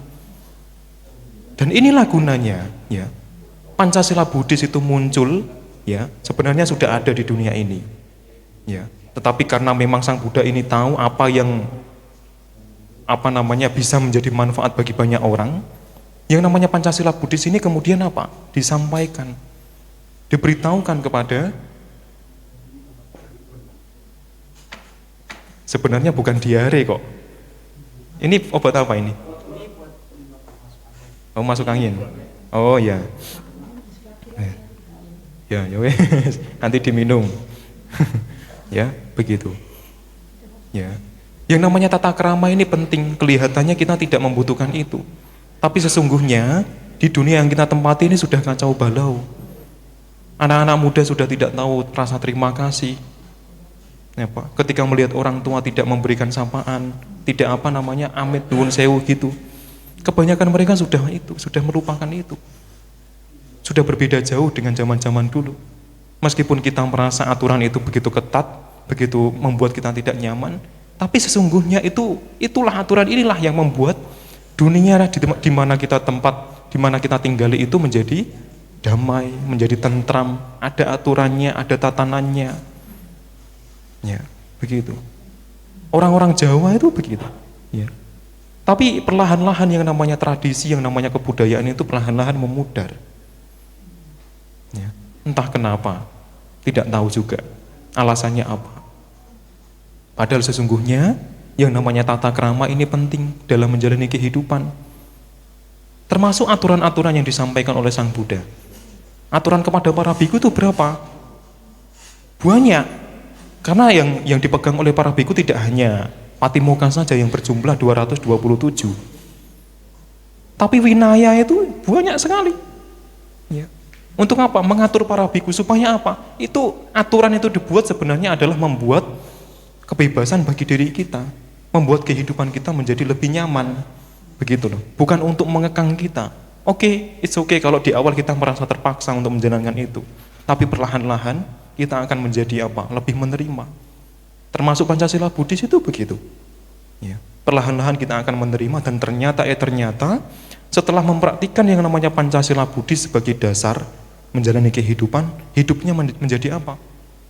Dan inilah gunanya, ya. Pancasila Buddhis itu muncul, ya, sebenarnya sudah ada di dunia ini. Ya. Tetapi karena memang Sang Buddha ini tahu apa yang bisa menjadi manfaat bagi banyak orang, yang namanya Pancasila Buddhis ini kemudian apa? Disampaikan, diberitahukan kepada, sebenarnya bukan diare kok. Ini obat apa ini? Oh, masuk angin. Oh ya. Ya, wes. Nanti diminum. Ya, begitu. Ya. Yang namanya tata krama ini penting. Kelihatannya kita tidak membutuhkan itu. Tapi sesungguhnya di dunia yang kita tempati ini sudah kacau balau. Anak-anak muda sudah tidak tahu rasa terima kasih. Ya, Pak. Ketika melihat orang tua tidak memberikan sapaan, tidak amit nuwun sewu gitu. Kebanyakan mereka sudah melupakan itu. Sudah berbeda jauh dengan zaman-zaman dulu. Meskipun kita merasa aturan itu begitu ketat, begitu membuat kita tidak nyaman, tapi sesungguhnya itulah aturan inilah yang membuat dunia di mana kita tinggali itu menjadi damai, menjadi tentram, ada aturannya, ada tatanannya. Ya, begitu. Orang-orang Jawa itu begitu, ya. Tapi perlahan-lahan yang namanya tradisi, yang namanya kebudayaan itu perlahan-lahan memudar. Ya. Entah kenapa, tidak tahu juga alasannya apa. Padahal sesungguhnya yang namanya tata krama ini penting dalam menjalani kehidupan. Termasuk aturan-aturan yang disampaikan oleh Sang Buddha. Aturan kepada para biku itu berapa? Banyak. Karena yang dipegang oleh para biku tidak hanya Patimokkha saja yang berjumlah 227. Tapi winaya itu banyak sekali. Ya. Untuk apa? Mengatur para biku supaya apa? Aturan itu dibuat sebenarnya adalah membuat kebebasan bagi diri kita, membuat kehidupan kita menjadi lebih nyaman. Begitu loh. Bukan untuk mengekang kita. Oke, it's okay kalau di awal kita merasa terpaksa untuk menjalankan itu. Tapi perlahan-lahan kita akan menjadi apa? Lebih menerima. Termasuk Pancasila Buddhis itu begitu. Ya. Perlahan-lahan kita akan menerima dan ternyata setelah mempraktikkan yang namanya Pancasila Buddhis sebagai dasar menjalani kehidupan, hidupnya menjadi apa?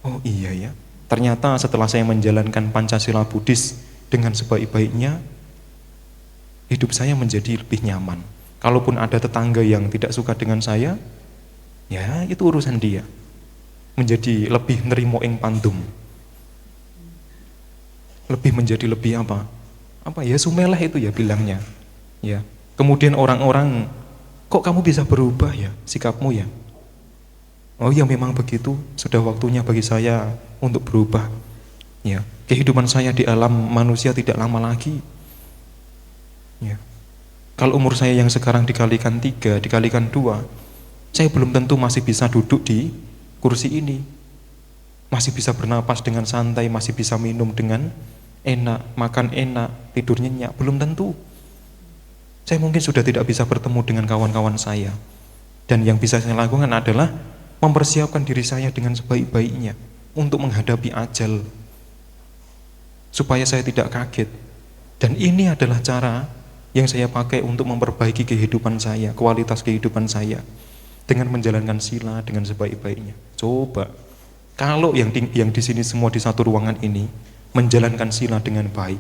Oh iya ya, ternyata setelah saya menjalankan Pancasila Buddhis dengan sebaik-baiknya, hidup saya menjadi lebih nyaman. Kalaupun ada tetangga yang tidak suka dengan saya, ya itu urusan dia. Menjadi lebih nerimo ing pandum. Menjadi lebih sumeleh itu ya bilangnya. Ya. Kemudian orang-orang, kok kamu bisa berubah ya sikapmu ya? Oh ya memang begitu, sudah waktunya bagi saya untuk berubah. Ya, kehidupan saya di alam manusia tidak lama lagi. Ya. Kalau umur saya yang sekarang dikalikan 3, dikalikan 2, saya belum tentu masih bisa duduk di kursi ini. Masih bisa bernapas dengan santai, masih bisa minum dengan enak, makan enak, tidur nyenyak, belum tentu. Saya mungkin sudah tidak bisa bertemu dengan kawan-kawan saya. Dan yang bisa saya lakukan adalah mempersiapkan diri saya dengan sebaik-baiknya untuk menghadapi ajal, supaya saya tidak kaget. Dan ini adalah cara yang saya pakai untuk memperbaiki kehidupan saya, kualitas kehidupan saya, dengan menjalankan sila dengan sebaik-baiknya. Coba kalau yang di sini semua di satu ruangan ini menjalankan sila dengan baik,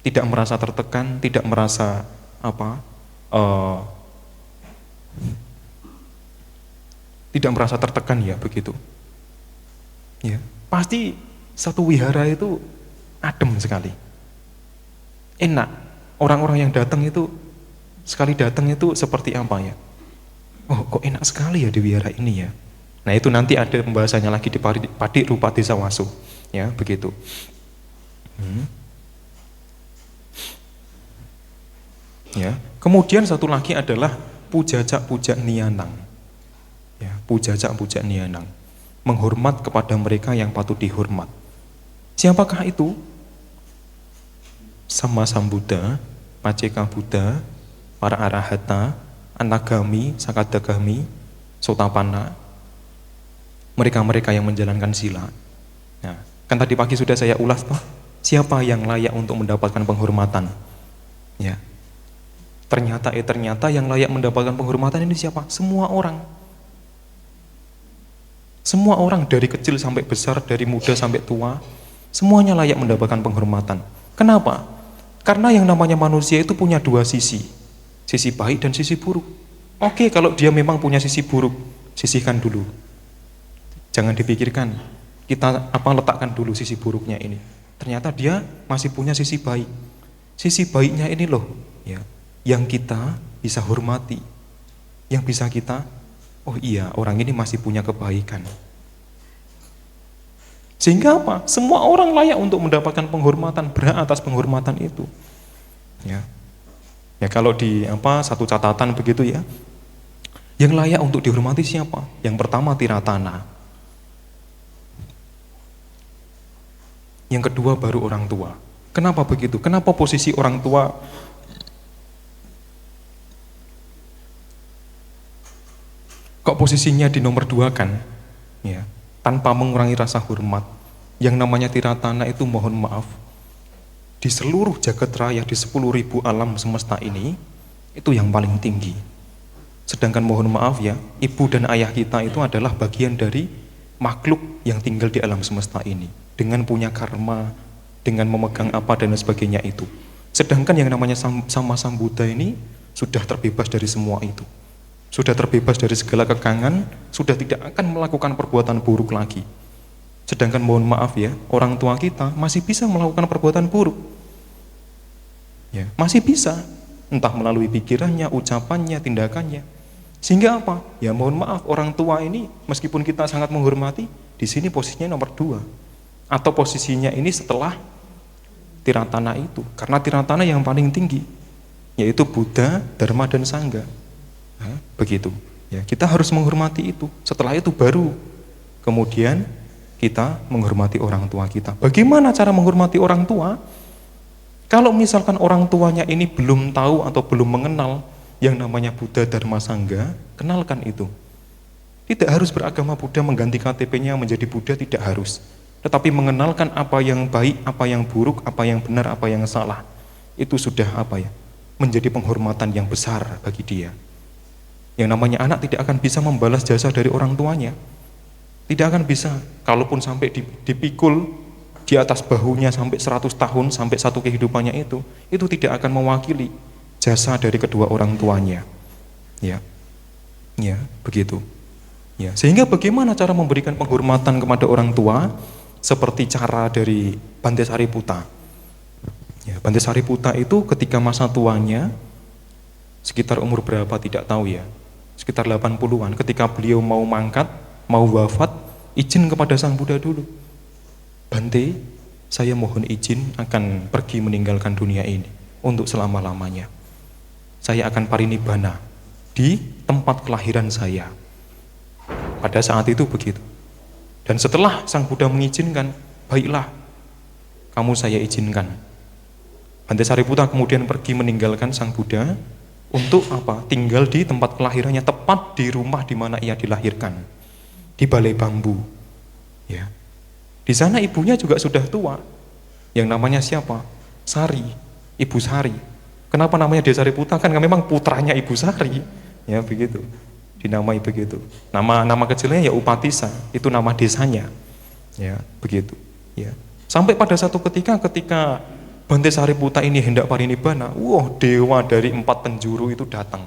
tidak merasa tertekan, tidak merasa tidak merasa tertekan ya begitu. Ya, pasti satu wihara itu adem sekali. Enak. Orang-orang yang datang itu sekali datang itu seperti apa ya? Oh, kok enak sekali ya di wihara ini ya. Nah, itu nanti ada pembahasannya lagi di Padik Rupa Desa Wasu. Ya, begitu. Ya, kemudian satu lagi adalah pujajak pujak nianang. Ya, pujajak pujak nianang, menghormat kepada mereka yang patut dihormat. Siapakah itu? Sama Sambuddha, Paceka Buddha, para arahata, anagami, sakadagami, Sotapanna, mereka-mereka yang menjalankan sila. Nah, kan tadi pagi sudah saya ulas toh, siapa yang layak untuk mendapatkan penghormatan? Ya. Ternyata yang layak mendapatkan penghormatan ini siapa? Semua orang. Semua orang dari kecil sampai besar, dari muda sampai tua, semuanya layak mendapatkan penghormatan. Kenapa? Karena yang namanya manusia itu punya dua sisi baik dan sisi buruk. Oke, kalau dia memang punya sisi buruk, sisihkan dulu. Jangan dipikirkan, kita letakkan dulu sisi buruknya ini. Ternyata dia masih punya sisi baik. Sisi baiknya ini loh, ya, yang kita bisa hormati, yang bisa kita, oh iya, orang ini masih punya kebaikan. Sehingga apa? Semua orang layak untuk mendapatkan penghormatan, berhak atas penghormatan itu. Ya. Ya, kalau di satu catatan begitu ya. Yang layak untuk dihormati siapa? Yang pertama Tiratana. Yang kedua baru orang tua. Kenapa begitu? Kenapa posisi orang tua kok posisinya di nomor 2 kan? Ya, tanpa mengurangi rasa hormat. Yang namanya Tiratana itu mohon maaf, di seluruh jagat raya, di 10.000 alam semesta ini, itu yang paling tinggi. Sedangkan mohon maaf ya, ibu dan ayah kita itu adalah bagian dari makhluk yang tinggal di alam semesta ini, dengan punya karma, dengan memegang apa dan sebagainya itu. Sedangkan yang namanya Sama Sambuddha ini sudah terbebas dari semua itu. Sudah terbebas dari segala kekangan, sudah tidak akan melakukan perbuatan buruk lagi. Sedangkan mohon maaf ya, orang tua kita masih bisa melakukan perbuatan buruk. Ya, masih bisa, entah melalui pikirannya, ucapannya, tindakannya. Sehingga apa? Ya mohon maaf, orang tua ini meskipun kita sangat menghormati, di sini posisinya nomor 2. Atau posisinya ini setelah Tiratana itu. Karena Tiratana yang paling tinggi, yaitu Buddha, Dharma, dan Sangha. Nah, begitu. Ya, kita harus menghormati itu. Setelah itu baru kemudian kita menghormati orang tua kita. Bagaimana cara menghormati orang tua? Kalau misalkan orang tuanya ini belum tahu atau belum mengenal yang namanya Buddha, Dharma, Sangha, kenalkan itu. Tidak harus beragama Buddha, mengganti KTP-nya menjadi Buddha, tidak harus. Tetapi mengenalkan apa yang baik, apa yang buruk, apa yang benar, apa yang salah. Itu sudah menjadi penghormatan yang besar bagi dia. Yang namanya anak tidak akan bisa membalas jasa dari orang tuanya. Tidak akan bisa. Kalaupun sampai dipikul di atas bahunya sampai 100 tahun, sampai satu kehidupannya itu tidak akan mewakili jasa dari kedua orang tuanya. Ya, begitu. Ya, sehingga bagaimana cara memberikan penghormatan kepada orang tua? Seperti cara dari Bante Sariputta. Ya, Bante Sariputta itu ketika masa tuanya sekitar umur berapa tidak tahu ya, sekitar 80-an, ketika beliau mau mangkat, mau wafat, izin kepada Sang Buddha dulu. Bante, saya mohon izin akan pergi meninggalkan dunia ini untuk selama-lamanya. Saya akan parinibbana di tempat kelahiran saya. Pada saat itu begitu. Dan setelah Sang Buddha mengizinkan, baiklah, kamu saya izinkan. Bante Sariputta kemudian pergi meninggalkan Sang Buddha untuk tinggal di tempat kelahirannya, tepat di rumah di mana ia dilahirkan, di balai bambu. Ya. Di sana ibunya juga sudah tua. Yang namanya siapa? Sari, Ibu Sari. Kenapa namanya Desa Sariputta? Kan memang putranya Ibu Sari. Ya begitu. Dinamai begitu. Nama kecilnya ya Upatissa, itu nama desanya. Ya, begitu. Ya. Sampai pada satu ketika Bante Sariputta ini hendak parinibbana, dewa dari 4 penjuru itu datang.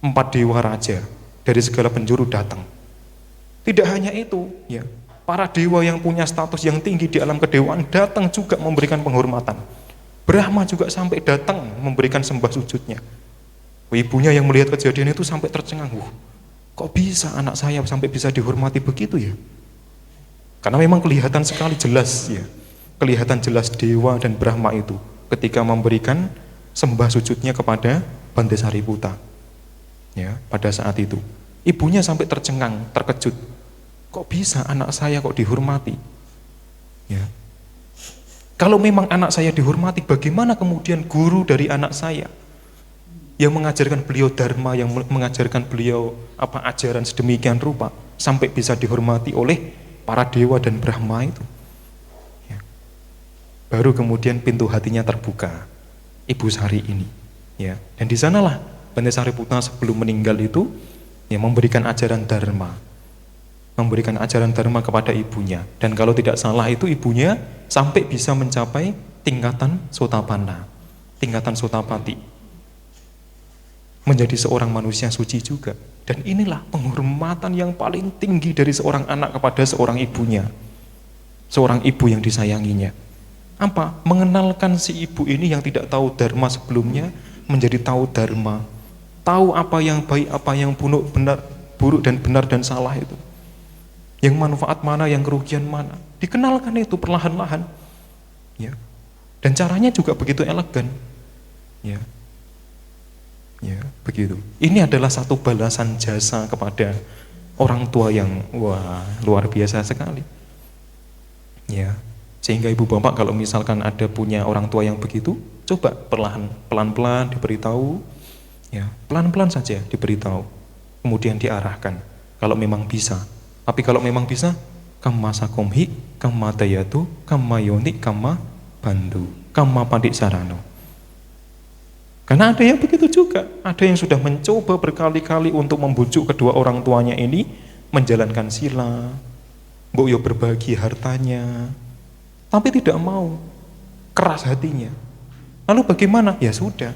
4 dewa raja dari segala penjuru datang. Tidak hanya itu, ya. Para dewa yang punya status yang tinggi di alam kedewaan datang juga memberikan penghormatan. Brahma juga sampai datang memberikan sembah sujudnya. Ibunya yang melihat kejadian itu sampai tercengang, kok bisa anak saya sampai bisa dihormati begitu ya? Karena memang kelihatan sekali jelas ya, kelihatan jelas dewa dan Brahma itu ketika memberikan sembah sujudnya kepada Bante Sariputta. Ya, pada saat itu ibunya sampai tercengang, terkejut. Kok bisa anak saya kok dihormati? Ya. Kalau memang anak saya dihormati, bagaimana kemudian guru dari anak saya yang mengajarkan beliau dharma, yang mengajarkan beliau ajaran sedemikian rupa sampai bisa dihormati oleh para dewa dan Brahma itu. Ya. Baru kemudian pintu hatinya terbuka, Ibu Sari ini. Ya. Dan di sanalah Bante Sariputta sebelum meninggal itu ya, memberikan ajaran dharma, kepada ibunya. Dan kalau tidak salah itu ibunya sampai bisa mencapai tingkatan Sotapanna, tingkatan Sotapati, menjadi seorang manusia suci juga. Dan inilah penghormatan yang paling tinggi dari seorang anak kepada seorang ibunya, seorang ibu yang disayanginya. Apa? Mengenalkan si ibu ini yang tidak tahu dharma sebelumnya menjadi tahu dharma, tahu apa yang baik, apa yang buruk dan benar dan salah itu, yang manfaat mana, yang kerugian mana, dikenalkan itu perlahan-lahan. Ya. Dan caranya juga begitu elegan. Ya. Ya, begitu. Ini adalah satu balasan jasa kepada orang tua yang luar biasa sekali. Ya. Sehingga ibu bapak kalau misalkan ada punya orang tua yang begitu, coba pelan-pelan diberitahu, ya, pelan-pelan saja diberitahu, kemudian diarahkan kalau memang bisa. Tapi kalau memang bisa, kamma sakomhi, kamma dayatu, kamma yoni, kamma bantu, kamma pandik sarano. Karena ada yang begitu juga, ada yang sudah mencoba berkali-kali untuk membujuk kedua orang tuanya ini menjalankan sila, mbok yo berbagi hartanya, tapi tidak mau, keras hatinya. Lalu bagaimana? Ya sudah,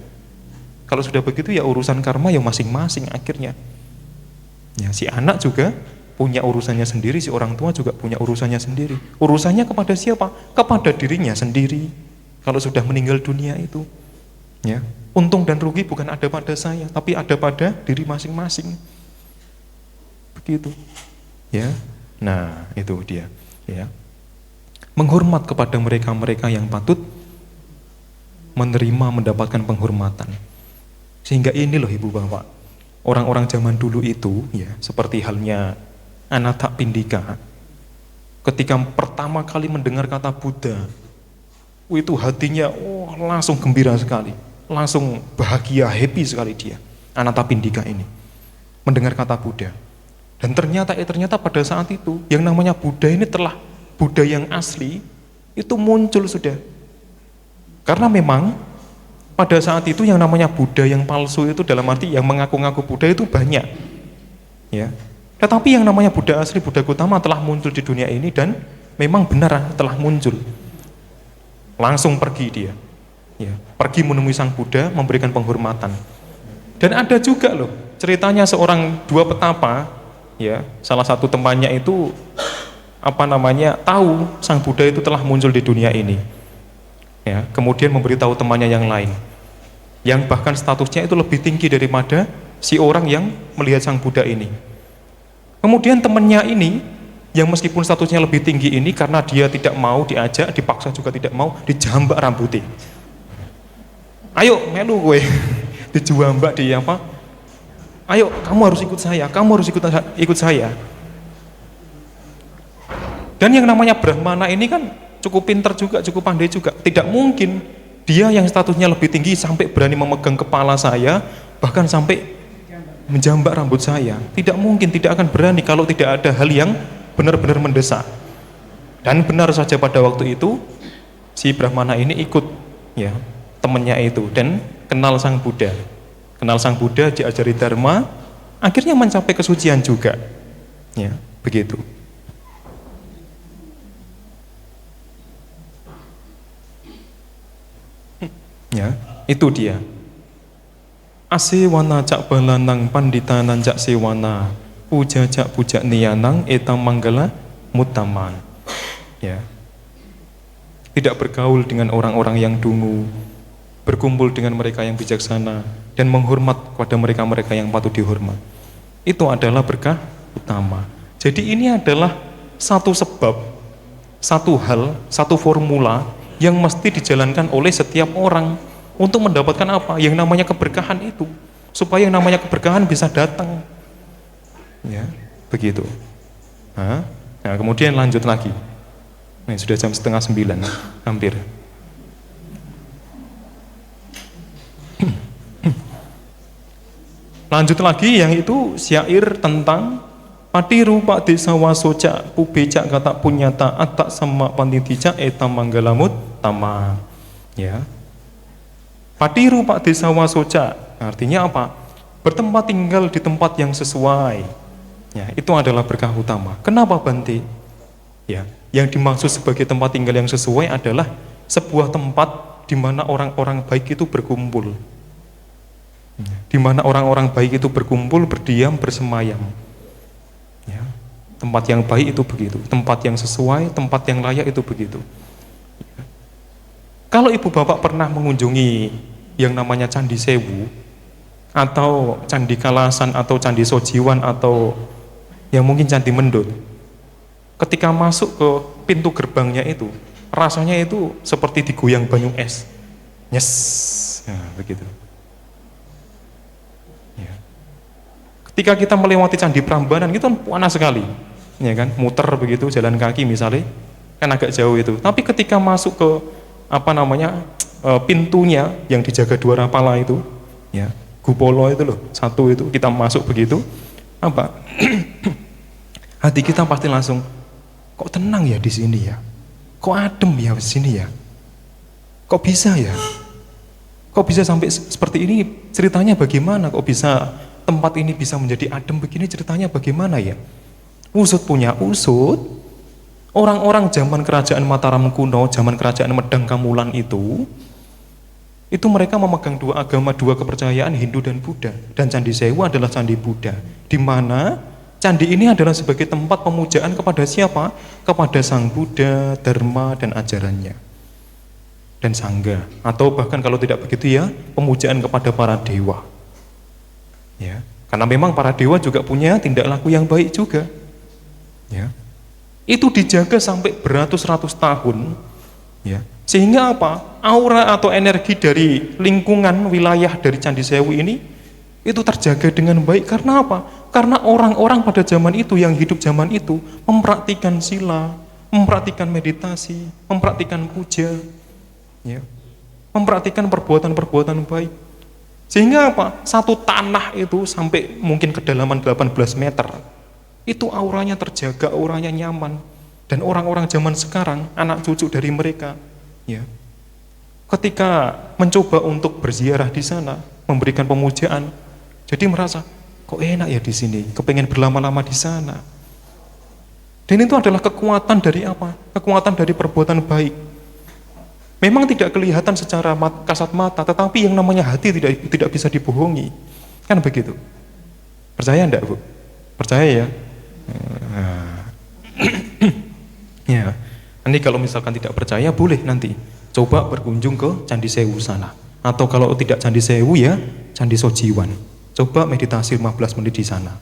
kalau sudah begitu ya urusan karma ya masing-masing akhirnya. Ya, si anak juga punya urusannya sendiri, si orang tua juga punya urusannya sendiri. Urusannya kepada siapa? Kepada dirinya sendiri. Kalau sudah meninggal dunia itu, ya, untung dan rugi bukan ada pada saya, tapi ada pada diri masing-masing. Begitu. Ya. Nah, itu dia, ya. Menghormat kepada mereka-mereka yang patut menerima, mendapatkan penghormatan. Sehingga ini loh ibu bapak, orang-orang zaman dulu itu, ya, seperti halnya Anathapindika, ketika pertama kali mendengar kata Buddha, itu hatinya langsung gembira sekali, langsung bahagia, happy sekali dia, Anathapindika ini, mendengar kata Buddha. Dan ternyata pada saat itu, yang namanya Buddha ini telah, Buddha yang asli, itu muncul sudah. Karena memang, pada saat itu yang namanya Buddha yang palsu itu dalam arti yang mengaku-ngaku Buddha itu banyak. Ya. Tetapi yang namanya Buddha asli, Buddha Gautama telah muncul di dunia ini dan memang benar telah muncul. Langsung pergi dia. Ya, pergi menemui sang Buddha, memberikan penghormatan. Dan ada juga loh ceritanya seorang dua petapa, ya, salah satu temannya itu tahu sang Buddha itu telah muncul di dunia ini. Ya, kemudian memberitahu temannya yang lain, yang bahkan statusnya itu lebih tinggi daripada si orang yang melihat sang Buddha ini. Kemudian temannya ini, yang meskipun statusnya lebih tinggi ini, karena dia tidak mau diajak, dipaksa juga tidak mau, dijambak rambutnya. Ayo melu gue, dijambak di apa? Ayo kamu harus ikut saya, kamu harus ikut saya. Dan yang namanya Brahmana ini kan cukup pintar juga, cukup pandai juga. Tidak mungkin dia yang statusnya lebih tinggi sampai berani memegang kepala saya, bahkan sampai menjambak rambut saya. Tidak mungkin, tidak akan berani kalau tidak ada hal yang benar-benar mendesak. Dan benar saja pada waktu itu si Brahmana ini ikut, ya, temannya itu, dan kenal sang Buddha. Kenal sang Buddha, diajari dharma, akhirnya mencapai kesucian juga. Ya, begitu. Ya, itu dia. Asewana cak balanang panditanang cak sewana, puja cak puja niyanang etang manggala mutaman. Ya. Tidak bergaul dengan orang-orang yang dungu, berkumpul dengan mereka yang bijaksana, dan menghormat kepada mereka-mereka yang patut dihormat. Itu adalah berkah utama. Jadi ini adalah satu sebab, satu hal, satu formula yang mesti dijalankan oleh setiap orang untuk mendapatkan apa? Yang namanya keberkahan itu, supaya yang namanya keberkahan bisa datang. Ya, begitu. Nah, kemudian lanjut lagi. Nah, sudah jam 8:30, hampir. Lanjut lagi yang itu syair tentang Patiru Pak Desa Wasoca Pubecak kata punyata atak sama panditijak eta manggalamut tama. Ya. Patiru Pak Desa Wasoca artinya apa? Bertempat tinggal di tempat yang sesuai. Ya, itu adalah berkah utama. Kenapa Bante? Ya, yang dimaksud sebagai tempat tinggal yang sesuai adalah sebuah tempat di mana orang-orang baik itu berkumpul. Di mana orang-orang baik itu berkumpul, berdiam, bersemayam. Ya, tempat yang baik itu begitu, tempat yang sesuai, tempat yang layak itu begitu. Ya. Kalau ibu bapak pernah mengunjungi yang namanya Candi Sewu, atau Candi Kalasan, atau Candi Sojiwan, atau yang mungkin Candi Mendut, ketika masuk ke pintu gerbangnya itu, rasanya itu seperti digoyang banyu es. Nyes, nah, begitu. Ya. Ketika kita melewati Candi Prambanan itu kan panas sekali, ya kan, muter begitu jalan kaki misalnya, kan agak jauh itu. Tapi ketika masuk ke pintunya yang dijaga dua rapala itu, ya, Gupolo itu loh, satu itu kita masuk begitu, hati kita pasti langsung, kok tenang ya di sini ya, kok adem ya di sini ya, kok bisa ya, kok bisa sampai seperti ini, ceritanya bagaimana, kok bisa tempat ini bisa menjadi adem begini, ceritanya bagaimana ya. Usut punya usut, orang-orang zaman kerajaan Mataram kuno, zaman kerajaan Medang Kamulan itu mereka memegang dua agama, dua kepercayaan, Hindu dan Buddha. Dan Candi Sewu adalah Candi Buddha, di mana candi ini adalah sebagai tempat pemujaan kepada siapa? Kepada Sang Buddha, Dharma, dan ajarannya, dan Sangga. Atau bahkan kalau tidak begitu ya, pemujaan kepada para dewa. Ya, karena memang para dewa juga punya tindak laku yang baik juga. Ya, itu dijaga sampai beratus-ratus tahun. Ya, sehingga apa? Aura atau energi dari lingkungan wilayah dari Candi Sewu ini itu terjaga dengan baik. Karena apa? Karena orang-orang pada zaman itu, yang hidup zaman itu, mempraktikkan sila, mempraktikkan meditasi, mempraktikkan puja, ya, mempraktikkan perbuatan-perbuatan baik. Sehingga apa? Satu tanah itu sampai mungkin kedalaman 18 meter, itu auranya terjaga, auranya nyaman. Dan orang-orang zaman sekarang, anak cucu dari mereka, ya, ketika mencoba untuk berziarah di sana, memberikan pemujaan, jadi merasa, kok enak ya di sini, kepengen berlama-lama di sana. Dan itu adalah kekuatan dari apa? Kekuatan dari perbuatan baik. Memang tidak kelihatan secara kasat mata, tetapi yang namanya hati tidak bisa dibohongi. Kan begitu. Percaya enggak, Bu? Percaya ya? Ya. Nanti kalau misalkan tidak percaya, boleh nanti coba berkunjung ke Candi Sewu sana. Atau kalau tidak Candi Sewu ya, Candi Sojiwan. Coba meditasi 15 menit di sana.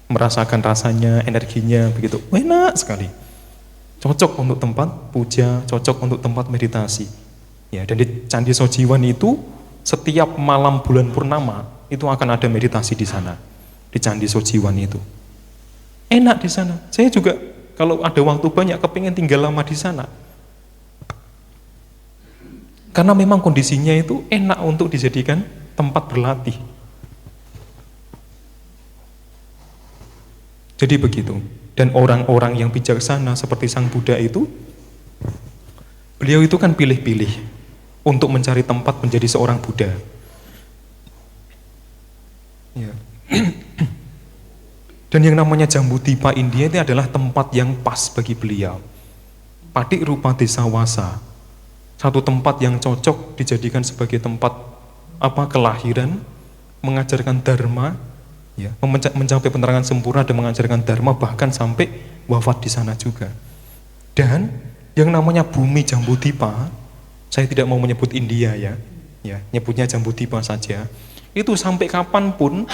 Merasakan rasanya, energinya begitu. Enak sekali. Cocok untuk tempat puja, cocok untuk tempat meditasi. Ya, dan di Candi Sojiwan itu setiap malam bulan purnama itu akan ada meditasi di sana. Di Candi Sojiwan itu. Enak di sana. Saya juga kalau ada waktu banyak kepingin tinggal lama di sana. Karena memang kondisinya itu enak untuk dijadikan tempat berlatih. Jadi begitu. Dan orang-orang yang bijaksana seperti Sang Buddha itu, beliau itu kan pilih-pilih untuk mencari tempat menjadi seorang Buddha. Ya. Dan yang namanya Jambudvipa India itu adalah tempat yang pas bagi beliau. Patik Rupa Desa Wasa, satu tempat yang cocok dijadikan sebagai tempat kelahiran, mengajarkan dharma, ya, mencapai penerangan sempurna dan mengajarkan dharma, bahkan sampai wafat di sana juga. Dan yang namanya bumi Jambudvipa, saya tidak mau menyebut India ya, nyebutnya Jambudvipa saja. Itu sampai kapanpun,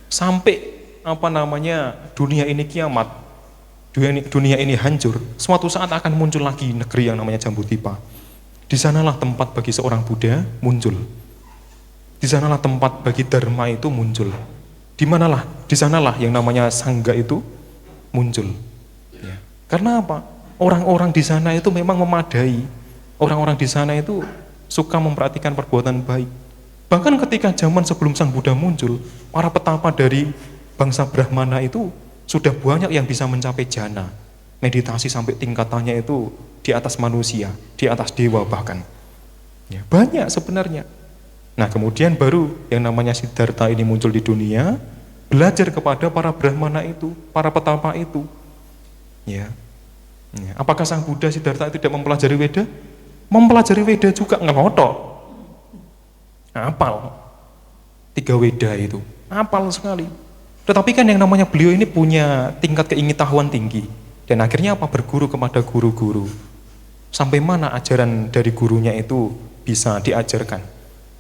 sampai dunia ini kiamat, dunia ini hancur, suatu saat akan muncul lagi negeri yang namanya Jambudvipa. Di sanalah tempat bagi seorang Buddha muncul. Di sanalah tempat bagi dharma itu muncul. Di sanalah yang namanya sangga itu muncul. Ya. Karena apa? Orang-orang di sana itu memang memadai. Orang-orang di sana itu suka memperhatikan perbuatan baik. Bahkan ketika zaman sebelum Sang Buddha muncul, para petapa dari bangsa Brahmana itu sudah banyak yang bisa mencapai jana. Meditasi sampai tingkatannya itu di atas manusia, di atas dewa bahkan. Ya, banyak sebenarnya. Nah kemudian baru yang namanya Siddhartha ini muncul di dunia, belajar kepada para Brahmana itu, para petapa itu. Ya. Ya. Apakah Sang Buddha Siddhartha tidak mempelajari Weda? Mempelajari Weda juga, ngelotok. Hafal 3 Weda itu, hafal sekali. Tetapi kan yang namanya beliau ini punya tingkat keingetahuan tinggi. Dan akhirnya apa? Berguru kepada guru-guru. Sampai mana ajaran dari gurunya itu bisa diajarkan.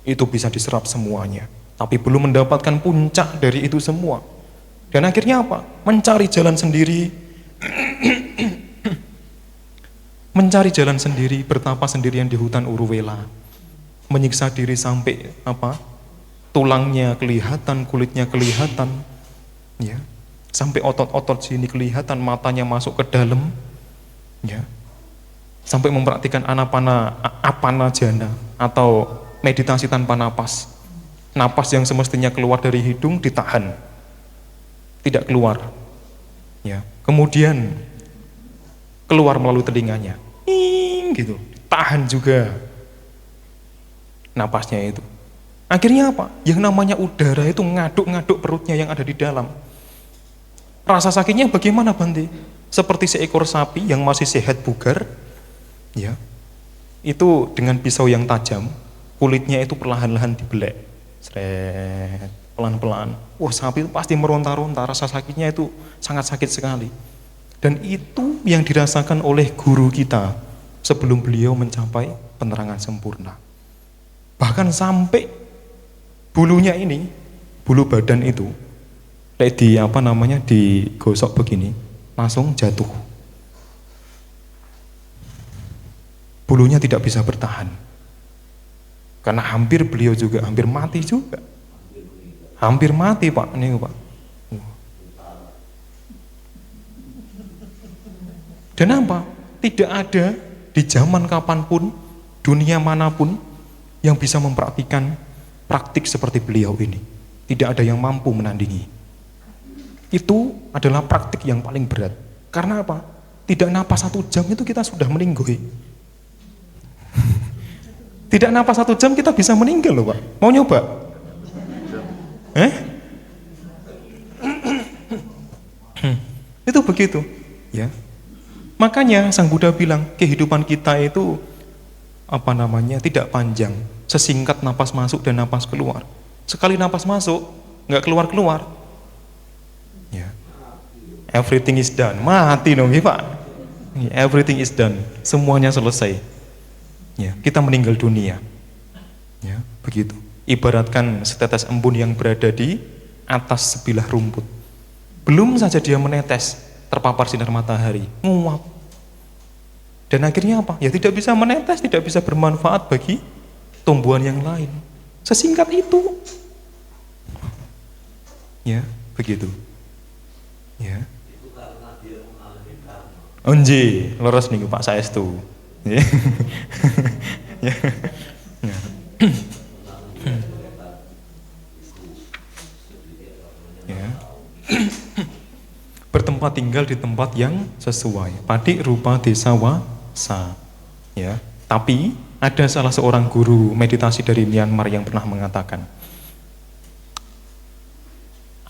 Itu bisa diserap semuanya. Tapi belum mendapatkan puncak dari itu semua. Dan akhirnya apa? Mencari jalan sendiri. Mencari jalan sendiri, bertapa sendirian di hutan Uruwela. Menyiksa diri sampai apa? Tulangnya kelihatan, kulitnya kelihatan. Ya. Sampai otot-otot sini kelihatan, matanya masuk ke dalam. Ya. Sampai mempraktikkan apana jana atau meditasi tanpa napas. Napas yang semestinya keluar dari hidung ditahan. Tidak keluar. Ya. Kemudian keluar melalui telinganya. Gitu. Tahan juga napasnya itu. Akhirnya apa? Yang namanya udara itu ngaduk-ngaduk perutnya yang ada di dalam. Rasa sakitnya bagaimana Bante? Seperti seekor sapi yang masih sehat bugar, ya. Itu dengan pisau yang tajam, kulitnya itu perlahan-lahan dibelek. Sret, pelan-pelan. Wah, sapi itu pasti meronta-ronta, rasa sakitnya itu sangat sakit sekali. Dan itu yang dirasakan oleh guru kita sebelum beliau mencapai penerangan sempurna. Bahkan sampai bulunya ini, bulu badan itu digosok begini, langsung jatuh. Bulunya tidak bisa bertahan. Karena beliau juga hampir mati juga. Hampir mati Pak, ini Pak. Dan apa? Tidak ada di zaman kapanpun, dunia manapun yang bisa mempraktikkan praktik seperti beliau ini. Tidak ada yang mampu menandingi. Itu adalah praktik yang paling berat. Karena apa? Tidak napas 1 jam itu kita sudah meninggoy. Tidak napas 1 jam kita bisa meninggal loh Pak. Mau nyoba? Itu begitu. Ya. Makanya Sang Buddha bilang kehidupan kita itu tidak panjang. Sesingkat napas masuk dan napas keluar. Sekali napas masuk, nggak keluar-keluar. Ya. Everything is done. Mati dong, ya Pak. Everything is done. Semuanya selesai. Ya, kita meninggal dunia. Ya, begitu. Ibaratkan setetes embun yang berada di atas sebilah rumput. Belum saja dia menetes, terpapar sinar matahari, nguap. Dan akhirnya apa? Ya tidak bisa menetes, tidak bisa bermanfaat bagi tumbuhan yang lain. Sesingkat itu. Ya, begitu. Ya. Onji, leres nih Pak Saestu. Ya. Ya. Ya. Bertempat tinggal di tempat yang sesuai. Padik rupa desa wasa. Ya. Tapi ada salah seorang guru meditasi dari Myanmar yang pernah mengatakan,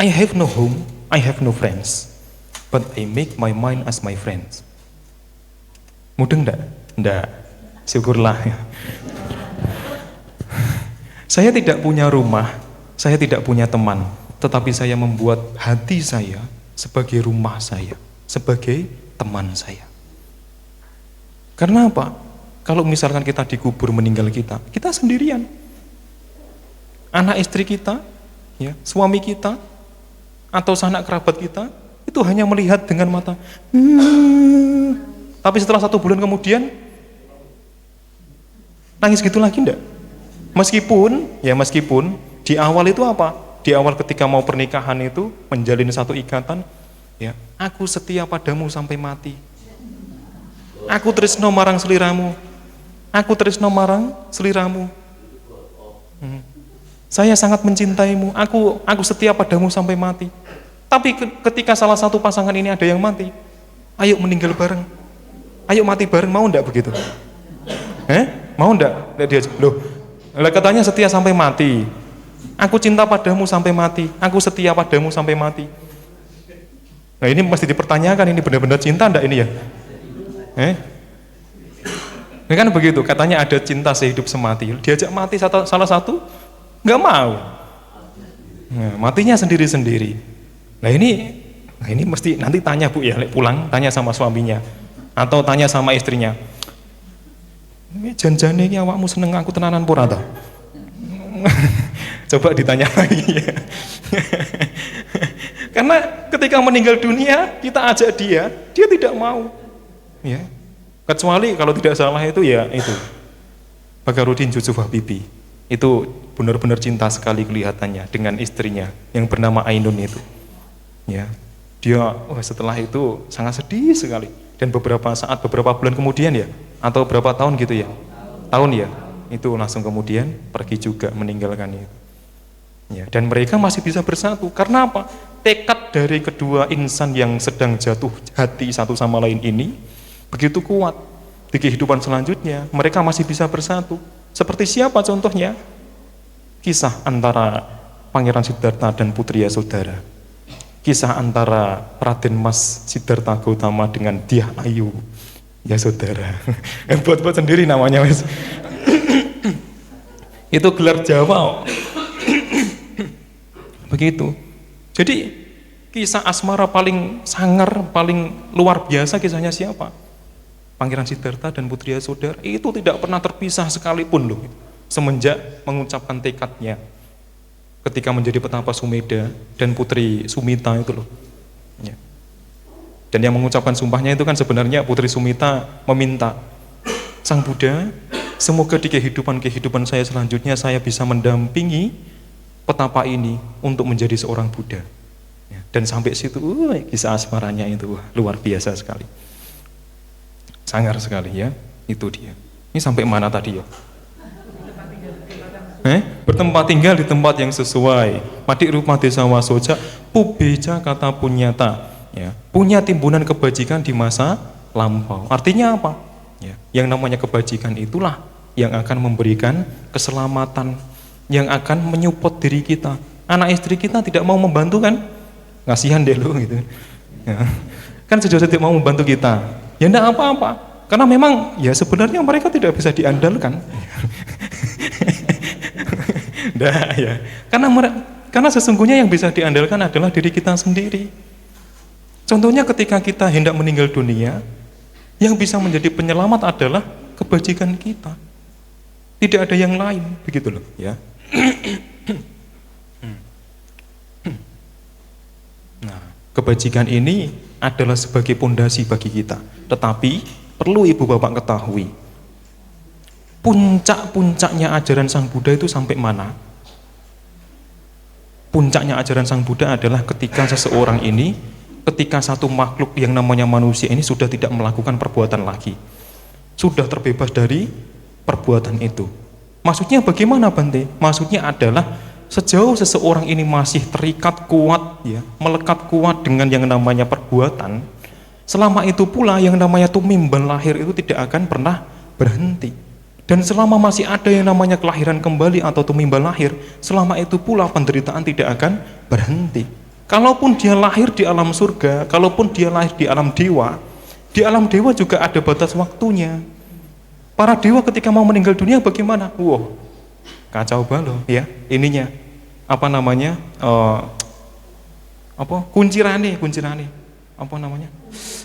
I have no home, I have no friends, but I make my mind as my friends. Mudeng enggak? Enggak. Syukurlah. Saya tidak punya rumah, saya tidak punya teman, tetapi saya membuat hati saya sebagai rumah saya, sebagai teman saya. Karena apa? Kalau misalkan kita dikubur meninggal kita sendirian. Anak istri kita, ya, suami kita, atau sanak kerabat kita, itu hanya melihat dengan mata. Tapi setelah 1 bulan kemudian, nangis gitu lagi enggak? Meskipun di awal itu apa? Di awal ketika mau pernikahan itu menjalin satu ikatan, ya, aku setia padamu sampai mati. Aku tresno marang seliramu. Aku tresno marang seliramu. Saya sangat mencintaimu, aku setia padamu sampai mati. Tapi ketika salah satu pasangan ini ada yang mati, ayo meninggal bareng, ayo mati bareng, mau ndak begitu? Mau ndak? Dia loh, katanya setia sampai mati. Aku cinta padamu sampai mati, aku setia padamu sampai mati. Nah ini mesti dipertanyakan, ini benar-benar cinta ndak ini ya? Ini kan begitu, katanya ada cinta sehidup semati. Diajak mati salah satu, nggak mau. Nah, matinya sendiri-sendiri. Nah ini mesti nanti tanya Bu ya, pulang tanya sama suaminya atau tanya sama istrinya. Ini janjane iki awakmu seneng aku tenanan pura ta? Coba ditanya lagi ya. Karena ketika meninggal dunia, kita ajak dia tidak mau. Ya. Kecuali kalau tidak salah itu ya itu Bakarudin Yusuf Habibie. Itu benar-benar cinta sekali kelihatannya dengan istrinya yang bernama Ainun itu. Ya. Dia setelah itu sangat sedih sekali, dan beberapa bulan kemudian ya, atau berapa tahun gitu ya. Tahun ya. Itu langsung kemudian pergi juga meninggalkan itu. Ya, dan mereka masih bisa bersatu. Karena apa? Tekad dari kedua insan yang sedang jatuh hati satu sama lain ini begitu kuat. Di kehidupan selanjutnya mereka masih bisa bersatu. Seperti siapa contohnya? Kisah antara Pangeran Siddhartha dan Putri Yasodhara. Kisah antara Raden Mas Siddhartha Gautama dengan Dyah Ayu Yasodhara. Buat sendiri namanya Mas. Itu gelar Jawa. Begitu. Jadi kisah asmara paling sangar, paling luar biasa kisahnya siapa? Pangeran Siddhartha dan Putri Yasodhara. Itu tidak pernah terpisah sekalipun loh. Semenjak mengucapkan tekadnya ketika menjadi petapa Sumedha dan Putri Sumita itu loh. Ya. Dan yang mengucapkan sumpahnya itu kan sebenarnya Putri Sumita meminta, Sang Buddha, semoga di kehidupan saya selanjutnya saya bisa mendampingi petapa ini untuk menjadi seorang Buddha. Ya. Dan sampai situ, kisah asmaranya itu luar biasa sekali. Sangar sekali ya, itu dia. Ini sampai mana tadi ya? Bertempat tinggal di tempat yang sesuai. Madik rumah desa wasoja, pubeja kata punyata. Ya, punya timbunan kebajikan di masa lampau. Artinya apa? Ya, yang namanya kebajikan itulah yang akan memberikan keselamatan, yang akan menyupport diri kita. Anak istri kita tidak mau membantu kan? Ngasihan deh lu gitu. Ya. Kan sejauh tidak mau membantu kita. Ya enggak apa-apa. Karena memang ya sebenarnya mereka tidak bisa diandalkan. Nah, ya. Karena sesungguhnya yang bisa diandalkan adalah diri kita sendiri. Contohnya ketika kita hendak meninggal dunia, yang bisa menjadi penyelamat adalah kebajikan kita. Tidak ada yang lain, begitu loh, ya. Nah, kebajikan ini adalah sebagai pondasi bagi kita. Tetapi perlu ibu bapak ketahui, puncak-puncaknya ajaran Sang Buddha itu sampai mana? Puncaknya ajaran Sang Buddha adalah ketika seseorang ini, ketika satu makhluk yang namanya manusia ini sudah tidak melakukan perbuatan lagi, sudah terbebas dari perbuatan itu. Maksudnya bagaimana Bante? Maksudnya adalah sejauh seseorang ini masih terikat kuat, ya, melekat kuat dengan yang namanya perbuatan, selama itu pula yang namanya tumimbal lahir itu tidak akan pernah berhenti. Dan selama masih ada yang namanya kelahiran kembali atau tumimbal lahir, selama itu pula penderitaan tidak akan berhenti. Kalaupun dia lahir di alam surga, kalaupun dia lahir di alam dewa juga ada batas waktunya. Para dewa ketika mau meninggal dunia bagaimana? Wow, kacau balau ya ininya. Apa namanya? Kuncirane. Apa namanya?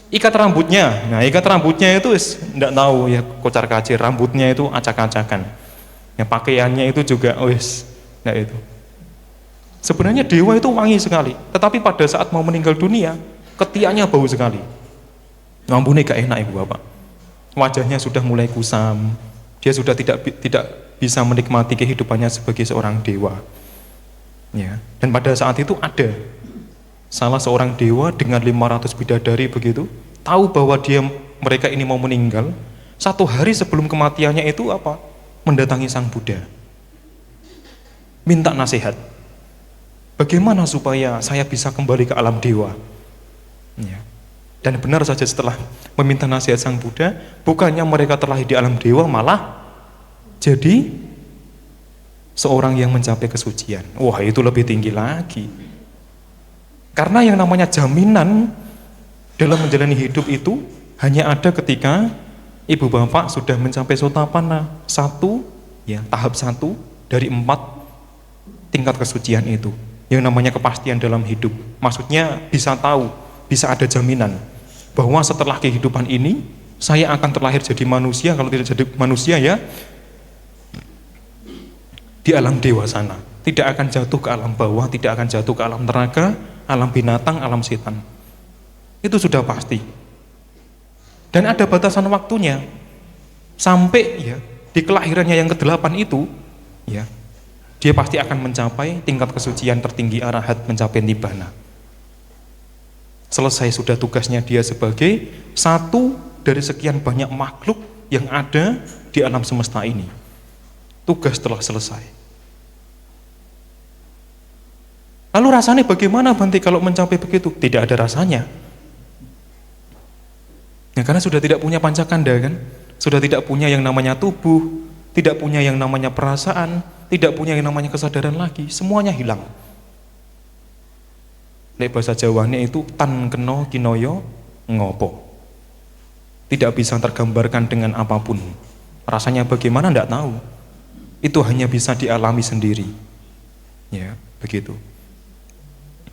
Ikat rambutnya. Nah, ikat rambutnya itu enggak tahu ya, kocar-kacir, rambutnya itu acak-acakan. Ya, pakaiannya itu juga enggak itu. Sebenarnya dewa itu wangi sekali, tetapi pada saat mau meninggal dunia, ketiaknya bau sekali. Ngambune gak enak ibu bapak. Wajahnya sudah mulai kusam. Dia sudah tidak bisa menikmati kehidupannya sebagai seorang dewa. Ya, dan pada saat itu ada salah seorang dewa dengan 500 bidadari begitu, tahu bahwa mereka ini mau meninggal. Satu hari sebelum kematiannya itu mendatangi Sang Buddha. minta nasihat. Bagaimana supaya saya bisa kembali ke alam dewa? Ya. Dan benar saja setelah meminta nasihat Sang Buddha, bukannya mereka terlahir di alam dewa, malah jadi seorang yang mencapai kesucian. Wah, itu lebih tinggi lagi. Karena yang namanya jaminan dalam menjalani hidup itu hanya ada ketika ibu bapak sudah mencapai sotapanna, tahap 1 dari 4 tingkat kesucian itu. Yang namanya kepastian dalam hidup. Maksudnya bisa tahu, bisa ada jaminan bahwa setelah kehidupan ini saya akan terlahir jadi manusia, kalau tidak jadi manusia ya di alam dewa sana. Tidak akan jatuh ke alam bawah, tidak akan jatuh ke alam neraka, alam binatang, alam setan. Itu sudah pasti. Dan ada batasan waktunya. Sampai ya di kelahirannya yang ke-8 itu ya, dia pasti akan mencapai tingkat kesucian tertinggi arahat, mencapai nibbana. Selesai sudah tugasnya dia sebagai satu dari sekian banyak makhluk yang ada di alam semesta ini. Tugas telah selesai. Lalu rasanya bagaimana Bante kalau mencapai begitu? Tidak ada rasanya. Ya, karena sudah tidak punya pancakanda kan? Sudah tidak punya yang namanya tubuh, tidak punya yang namanya perasaan, tidak punya yang namanya kesadaran lagi. Semuanya hilang. Lek bahasa Jawanya itu tan keno kinoyo ngopo. Tidak bisa tergambarkan dengan apapun. Rasanya bagaimana tidak tahu. Itu hanya bisa dialami sendiri. Ya, begitu.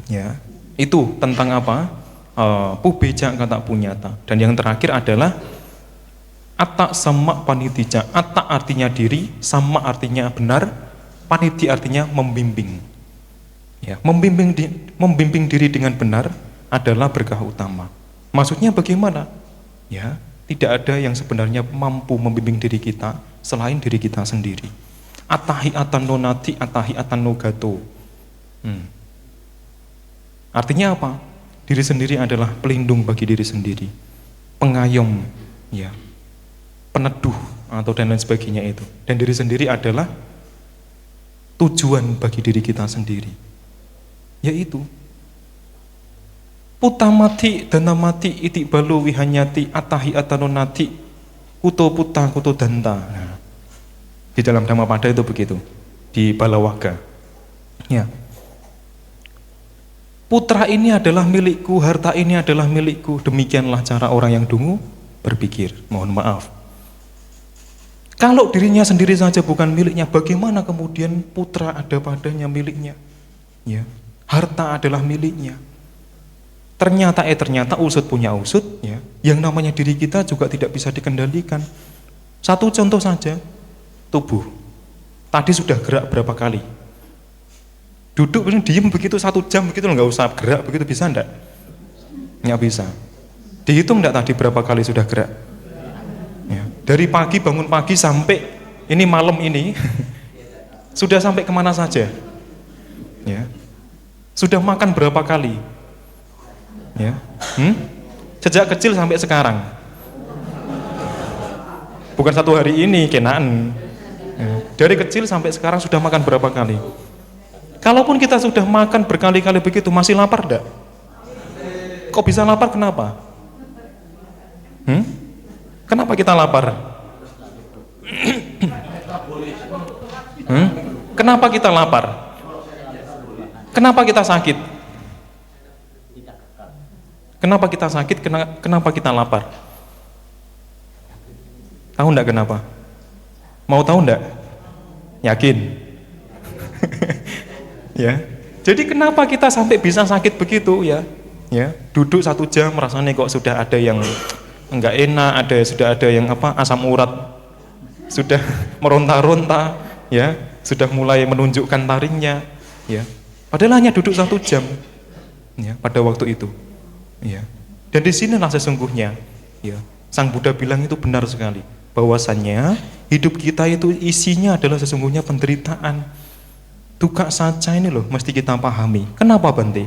Ya, itu tentang apa? Pubeja kata punyata. Dan yang terakhir adalah atta sama panitija. Atta artinya diri, sama artinya benar, paniti artinya membimbing. Ya, membimbing diri dengan benar adalah berkah utama. Maksudnya bagaimana? Ya, tidak ada yang sebenarnya mampu membimbing diri kita selain diri kita sendiri. Atahi atan nonati, atahi atan nogato. Artinya apa? Diri sendiri adalah pelindung bagi diri sendiri, pengayom, ya, peneduh atau dan lain sebagainya itu. Dan diri sendiri adalah tujuan bagi diri kita sendiri, yaitu putamati danamati itik balu wihanyati atahi atanonati kuto puta kuto danta. Nah, di dalam Dhammapada itu begitu, di Balawaga. Ya. Putra ini adalah milikku, harta ini adalah milikku. Demikianlah cara orang yang dungu berpikir. Mohon maaf. Kalau dirinya sendiri saja bukan miliknya, bagaimana kemudian putra ada padanya miliknya? Ya, harta adalah miliknya. Ternyata usut punya usut. Ya, yang namanya diri kita juga tidak bisa dikendalikan. Satu contoh saja, tubuh. Tadi sudah gerak berapa kali? Duduk diem begitu 1 jam begitu, nggak usah gerak begitu, bisa enggak? Nggak bisa. Dihitung enggak tadi berapa kali sudah gerak? Ya. Dari pagi, bangun pagi sampai ini malam ini sudah sampai kemana saja? Ya. Sudah makan berapa kali? Ya. Sejak kecil sampai sekarang. Bukan 1 hari ini kenaan. Ya. Dari kecil sampai sekarang sudah makan berapa kali? Kalaupun kita sudah makan berkali-kali begitu, masih lapar enggak? Kok bisa lapar, kenapa? Kenapa kita lapar? Kenapa kita lapar? Kenapa kita sakit? Kenapa kita sakit? Kenapa kita lapar? Tahu enggak kenapa? Mau tahu enggak? Yakin? Ya, jadi kenapa kita sampai bisa sakit begitu ya? Ya, duduk 1 jam rasanya kok sudah ada yang enggak enak, sudah ada yang asam urat sudah meronta-ronta, ya, sudah mulai menunjukkan taringnya, ya. Padahal hanya duduk 1 jam, ya, pada waktu itu, ya. Dan di sinilah sesungguhnya, ya, Sang Buddha bilang itu benar sekali, bahwasannya hidup kita itu isinya adalah sesungguhnya penderitaan. Dukkha saca ini loh mesti kita pahami. Kenapa Bante?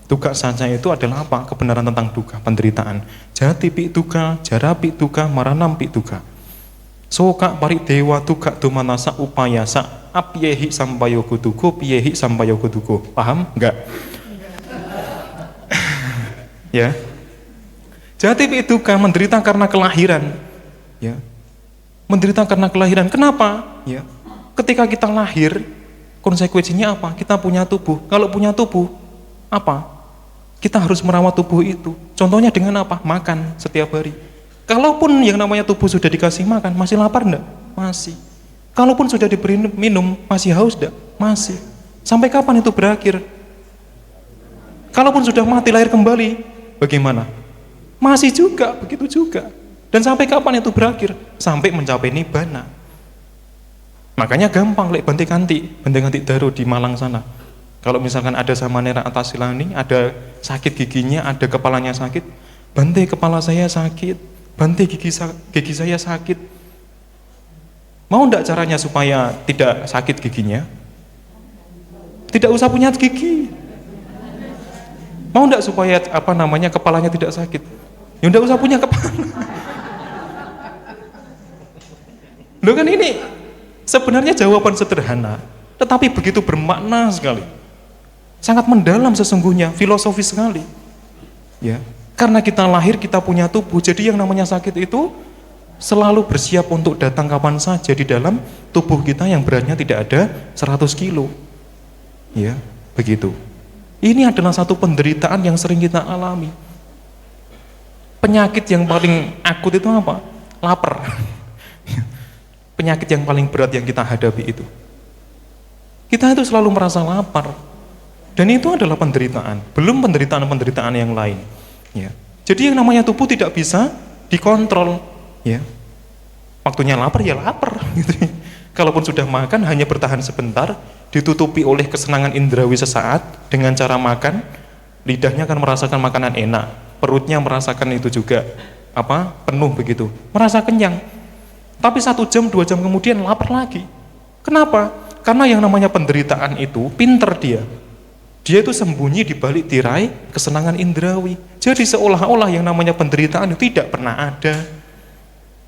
Dukkha saca itu adalah apa? Kebenaran tentang dukkha, penderitaan. Jati pi dukkha, jara pi dukkha, maranam pi dukkha. Soka pari dewa dukkha domanasa upayasa Apiyehi sampayogodugo, piyehi sampayogodugo. Paham? Enggak? Ya. Jati piduka menderita karena kelahiran. Ya. Menderita karena kelahiran. Kenapa? Ya. Ketika kita lahir, konsekuensinya apa? Kita punya tubuh. Kalau punya tubuh, apa? Kita harus merawat tubuh itu. Contohnya dengan apa? Makan setiap hari. Kalaupun yang namanya tubuh sudah dikasih makan, masih lapar enggak? Masih. Kalaupun sudah diberi minum, masih haus enggak? Masih. Sampai kapan itu berakhir? Kalaupun sudah mati lahir kembali, bagaimana? Masih juga, begitu juga. Dan sampai kapan itu berakhir? Sampai mencapai nibbana. Makanya gampang, lek banti-ganti daru di Malang sana. Kalau misalkan ada Samanera Atasilani, ada sakit giginya, ada kepalanya sakit, Bante kepala saya sakit, Bante gigi saya sakit. Mau enggak caranya supaya tidak sakit giginya? Tidak usah punya gigi. Mau enggak supaya kepalanya tidak sakit? Ya enggak usah punya kepala. Loh kan ini sebenarnya jawaban sederhana, tetapi begitu bermakna sekali. Sangat mendalam sesungguhnya, filosofis sekali. Ya, karena kita lahir kita punya tubuh, jadi yang namanya sakit itu selalu bersiap untuk datang kapan saja di dalam tubuh kita yang beratnya tidak ada 100 kilo. Ya, begitu. Ini adalah satu penderitaan yang sering kita alami. Penyakit yang paling akut itu apa? Lapar. Penyakit yang paling berat yang kita hadapi itu. Kita itu selalu merasa lapar. Dan itu adalah penderitaan, belum penderitaan-penderitaan yang lain. Ya. Jadi yang namanya tubuh tidak bisa dikontrol. Ya, waktunya lapar ya lapar. Gitu. Kalaupun sudah makan hanya bertahan sebentar, ditutupi oleh kesenangan indrawi sesaat dengan cara makan, lidahnya akan merasakan makanan enak, perutnya merasakan itu juga penuh begitu, merasa kenyang. Tapi 1 jam 2 jam kemudian lapar lagi. Kenapa? Karena yang namanya penderitaan itu pinter dia itu sembunyi di balik tirai kesenangan indrawi. Jadi seolah-olah yang namanya penderitaan itu tidak pernah ada.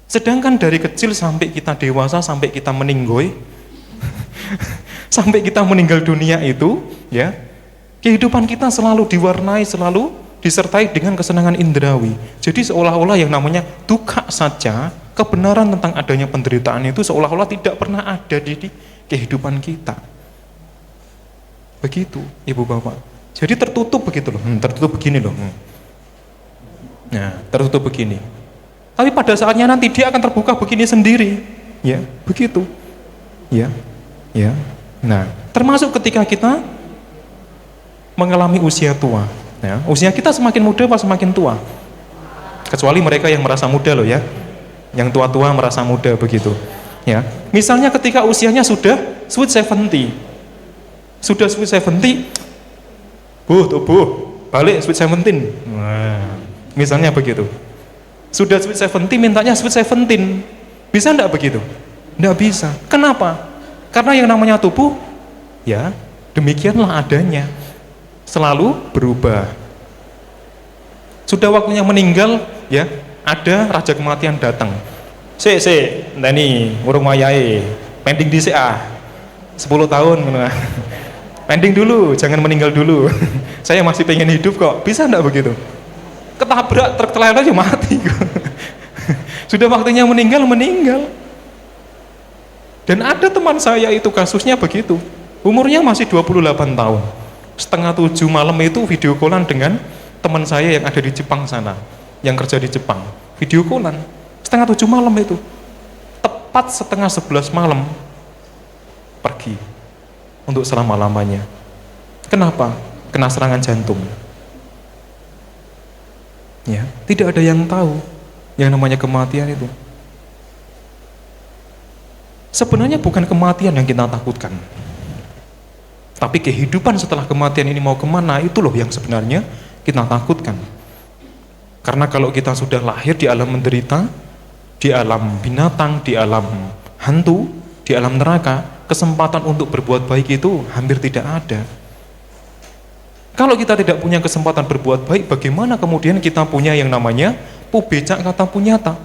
Sedangkan dari kecil sampai kita dewasa, sampai kita meninggoy, sampai kita meninggal dunia itu, ya, kehidupan kita selalu diwarnai, selalu disertai dengan kesenangan indrawi. Jadi seolah-olah yang namanya duka saja, kebenaran tentang adanya penderitaan itu seolah-olah tidak pernah ada di kehidupan kita. Begitu, Ibu Bapak. Jadi tertutup begitu loh, tertutup begini loh. Nah, tertutup begini. Tapi pada saatnya nanti dia akan terbuka begini sendiri, ya, begitu, ya. Nah, termasuk ketika kita mengalami usia tua, ya, usia kita semakin muda apa semakin tua? Kecuali mereka yang merasa muda loh ya, yang tua-tua merasa muda begitu, ya. Misalnya ketika usianya sudah sweet 70, tubuh balik sweet 17, nah, misalnya begitu. Sudah sweet 70 mintanya sweet 17. Bisa enggak begitu? Enggak bisa. Kenapa? Karena yang namanya tubuh, ya, demikianlah adanya. Selalu berubah. Sudah waktunya meninggal, ya, ada raja kematian datang. Nah ini, urung wayahe. Pending dhisik 10 tahun. Pending dulu, jangan meninggal dulu. Saya masih pengen hidup kok. Bisa enggak begitu? Ketabrak truk trailer aja mati. Sudah waktunya meninggal. Dan ada teman saya itu kasusnya begitu, umurnya masih 28 tahun, setengah 7 malam itu video callan dengan teman saya yang ada di Jepang sana, yang kerja di Jepang, video callan setengah 7 malam itu, tepat setengah 11 malam pergi untuk selama-lamanya. Kenapa? Kena serangan jantung. Ya, tidak ada yang tahu yang namanya kematian itu. Sebenarnya bukan kematian yang kita takutkan, tapi kehidupan setelah kematian ini mau kemana, itu loh yang sebenarnya kita takutkan. Karena kalau kita sudah lahir di alam menderita, di alam binatang, di alam hantu, di alam neraka, kesempatan untuk berbuat baik itu hampir tidak ada. Kalau kita tidak punya kesempatan berbuat baik, bagaimana kemudian kita punya yang namanya pubecak kata punyata?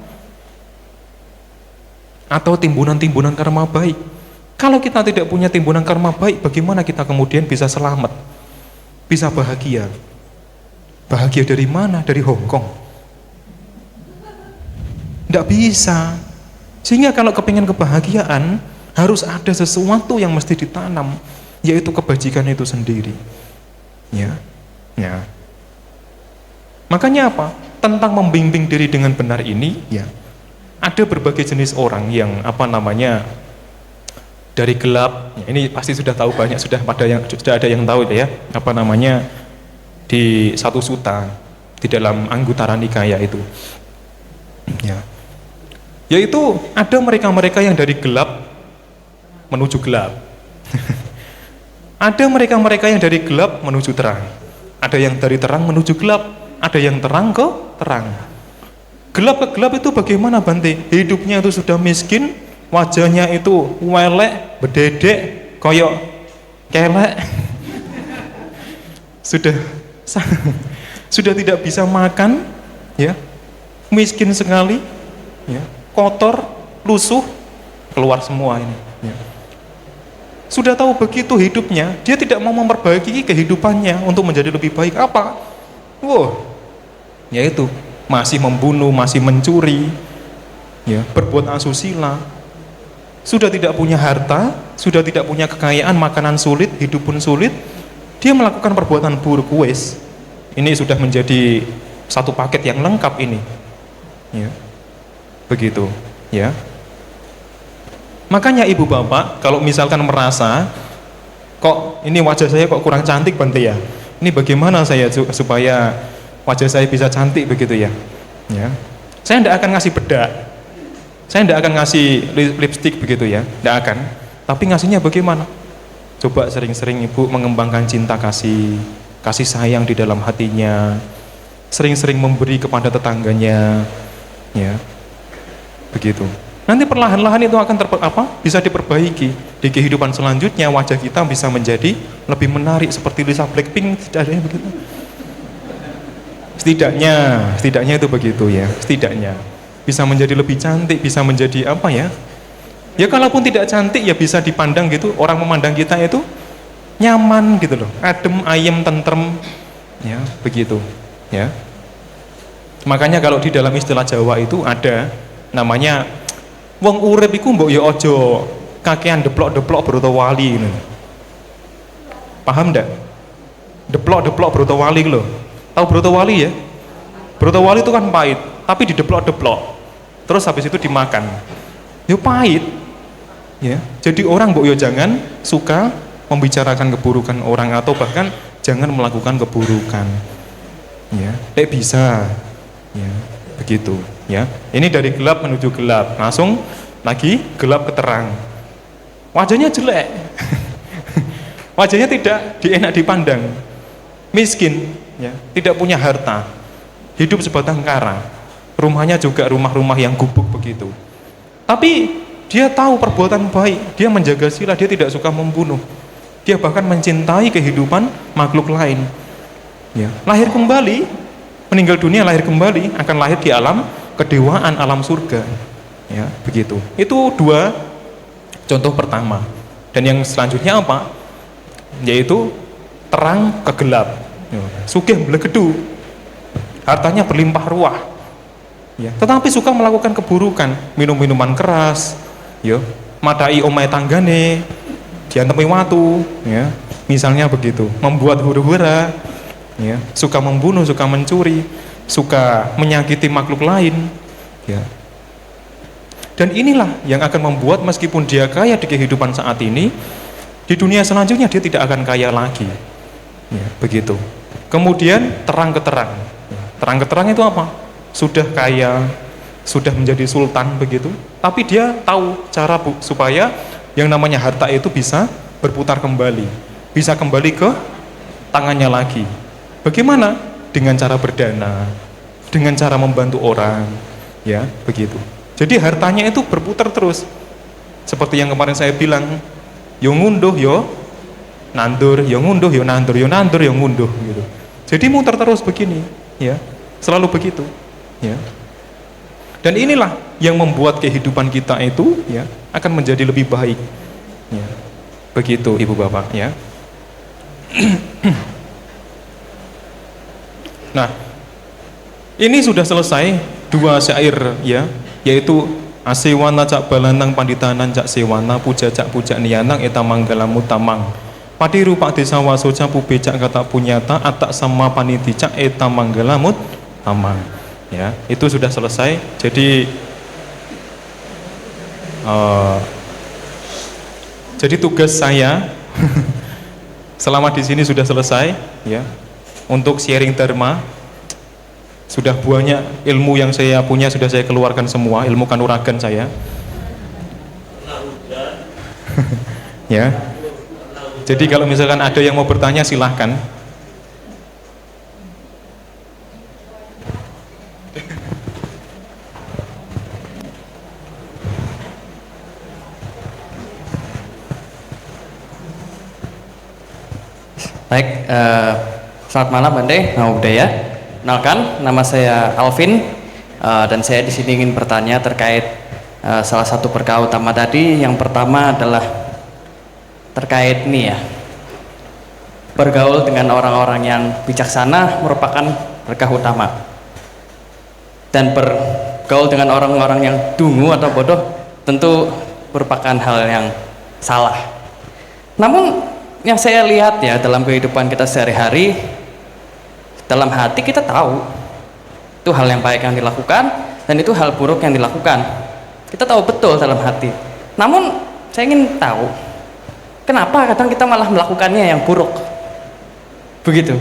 Atau timbunan-timbunan karma baik. Kalau kita tidak punya timbunan karma baik, bagaimana kita kemudian bisa selamat, bisa bahagia? Bahagia dari mana? Dari Hong Kong? Tidak bisa. Sehingga kalau kepingin kebahagiaan, harus ada sesuatu yang mesti ditanam, yaitu kebajikan itu sendiri. Ya, ya. Makanya apa? Tentang membimbing diri dengan benar ini, ya, ada berbagai jenis orang yang dari gelap. Ya, ini pasti sudah tahu banyak, sudah ada yang tahu ya, di satu suta di dalam Anggutara Nikaya itu. Ya. Yaitu ada mereka-mereka yang dari gelap menuju gelap. Ada mereka-mereka yang dari gelap menuju terang. Ada yang dari terang menuju gelap, ada yang terang ke terang. Gelap ke gelap itu bagaimana, Bante? Hidupnya itu sudah miskin, wajahnya itu welek, bededek, koyok kelek. Sudah tidak bisa makan, ya. Miskin sekali, ya. Kotor, lusuh, keluar semua ini, ya. Sudah tahu begitu hidupnya, dia tidak mau memperbaiki kehidupannya untuk menjadi lebih baik. Apa? Yaitu masih membunuh, masih mencuri, ya, berbuat asusila. Sudah tidak punya harta, sudah tidak punya kekayaan, makanan sulit, hidup pun sulit, dia melakukan perbuatan buruk. Ini sudah menjadi satu paket yang lengkap ini, ya. Begitu, ya. Makanya ibu bapak kalau misalkan merasa kok ini wajah saya kok kurang cantik, Bante ya, ini bagaimana saya supaya wajah saya bisa cantik begitu ya, ya. Saya tidak akan ngasih bedak, saya tidak akan ngasih lipstick begitu ya, tidak akan. Tapi ngasihnya bagaimana? Coba sering-sering ibu mengembangkan cinta kasih sayang di dalam hatinya, sering-sering memberi kepada tetangganya, ya. Begitu. Nanti perlahan-lahan itu akan bisa diperbaiki di kehidupan selanjutnya. Wajah kita bisa menjadi lebih menarik seperti Lisa Blackpink, setidaknya begitu. Setidaknya itu begitu ya. Setidaknya bisa menjadi lebih cantik, bisa menjadi apa ya? Ya kalaupun tidak cantik ya bisa dipandang gitu. Orang memandang kita itu nyaman gitu loh, adem, ayem, tentrem, ya begitu. Ya. Makanya kalau di dalam istilah Jawa itu ada namanya wong urip iku mbok ya aja kakean deplok-deplok broto wali ngono. Paham ndak? Deplok-deplok broto wali lho. Tahu broto wali ya? Broto wali itu kan pahit, tapi dideplok-deplok. Terus habis itu dimakan. Ya pahit. Ya. Jadi orang mbok ya jangan suka membicarakan keburukan orang atau bahkan jangan melakukan keburukan. Ya, bisa. Ya, begitu. Ya, ini dari gelap menuju gelap, langsung lagi gelap ke terang. Wajahnya jelek, wajahnya tidak enak dipandang, miskin, ya, tidak punya harta, hidup sebatang kara, rumahnya juga rumah-rumah yang gubuk begitu. Tapi dia tahu perbuatan baik, dia menjaga sila, dia tidak suka membunuh, dia bahkan mencintai kehidupan makhluk lain. Ya, lahir kembali, meninggal dunia lahir kembali, akan lahir di alam kedewaan, alam surga, ya begitu. Itu dua contoh pertama. Dan yang selanjutnya apa? Yaitu terang ke gelap, sugih blegedu, hartanya berlimpah ruah, ya. Tetapi suka melakukan keburukan, minum minuman keras, ya, madai omahe tanggane, diantemi watu, ya, misalnya begitu, membuat huru-hara, ya, suka membunuh, suka mencuri, suka menyakiti makhluk lain, ya. Dan inilah yang akan membuat meskipun dia kaya di kehidupan saat ini, di dunia selanjutnya dia tidak akan kaya lagi, ya, begitu. Kemudian terang ke terang, terang ke terang itu apa? Sudah kaya, sudah menjadi sultan begitu, tapi dia tahu cara supaya yang namanya harta itu bisa berputar kembali, bisa kembali ke tangannya lagi. Bagaimana? Dengan cara berdana, dengan cara membantu orang, ya begitu. Jadi hartanya itu berputar terus, seperti yang kemarin saya bilang, yo ngunduh yo nandur, yo ngunduh yo nandur, yo nandur yo ngunduh gitu. Jadi muter terus begini, ya, selalu begitu, ya. Dan inilah yang membuat kehidupan kita itu, ya, akan menjadi lebih baik, Ya. Begitu Ibu Bapak ya. Nah, ini sudah selesai dua syair ya, yaitu asewana cak balanang panditanan cak sewana puja cak puja nianang eta manggala mutamang patiru pak desa wasoja pube cak kata punyata atak sama paniti cak eta manggala mutamang ya, itu sudah selesai. Jadi tugas saya selama di sini sudah selesai ya, untuk sharing dharma. Sudah banyak ilmu yang saya punya sudah saya keluarkan semua, ilmu kanuragan saya. Ya. Jadi kalau misalkan ada yang mau bertanya silahkan. Baik, selamat malam Bante, nama budaya. Kenalkan, nama saya Alvin, dan saya di sini ingin bertanya terkait salah satu berkah utama tadi. Yang pertama adalah terkait ini ya, bergaul dengan orang-orang yang bijaksana merupakan berkah utama, dan bergaul dengan orang-orang yang dungu atau bodoh tentu merupakan hal yang salah. Namun yang saya lihat ya dalam kehidupan kita sehari-hari, dalam hati kita tahu itu hal yang baik yang dilakukan dan itu hal buruk yang dilakukan. Kita tahu betul dalam hati. Namun saya ingin tahu kenapa kadang kita malah melakukannya yang buruk. Begitu.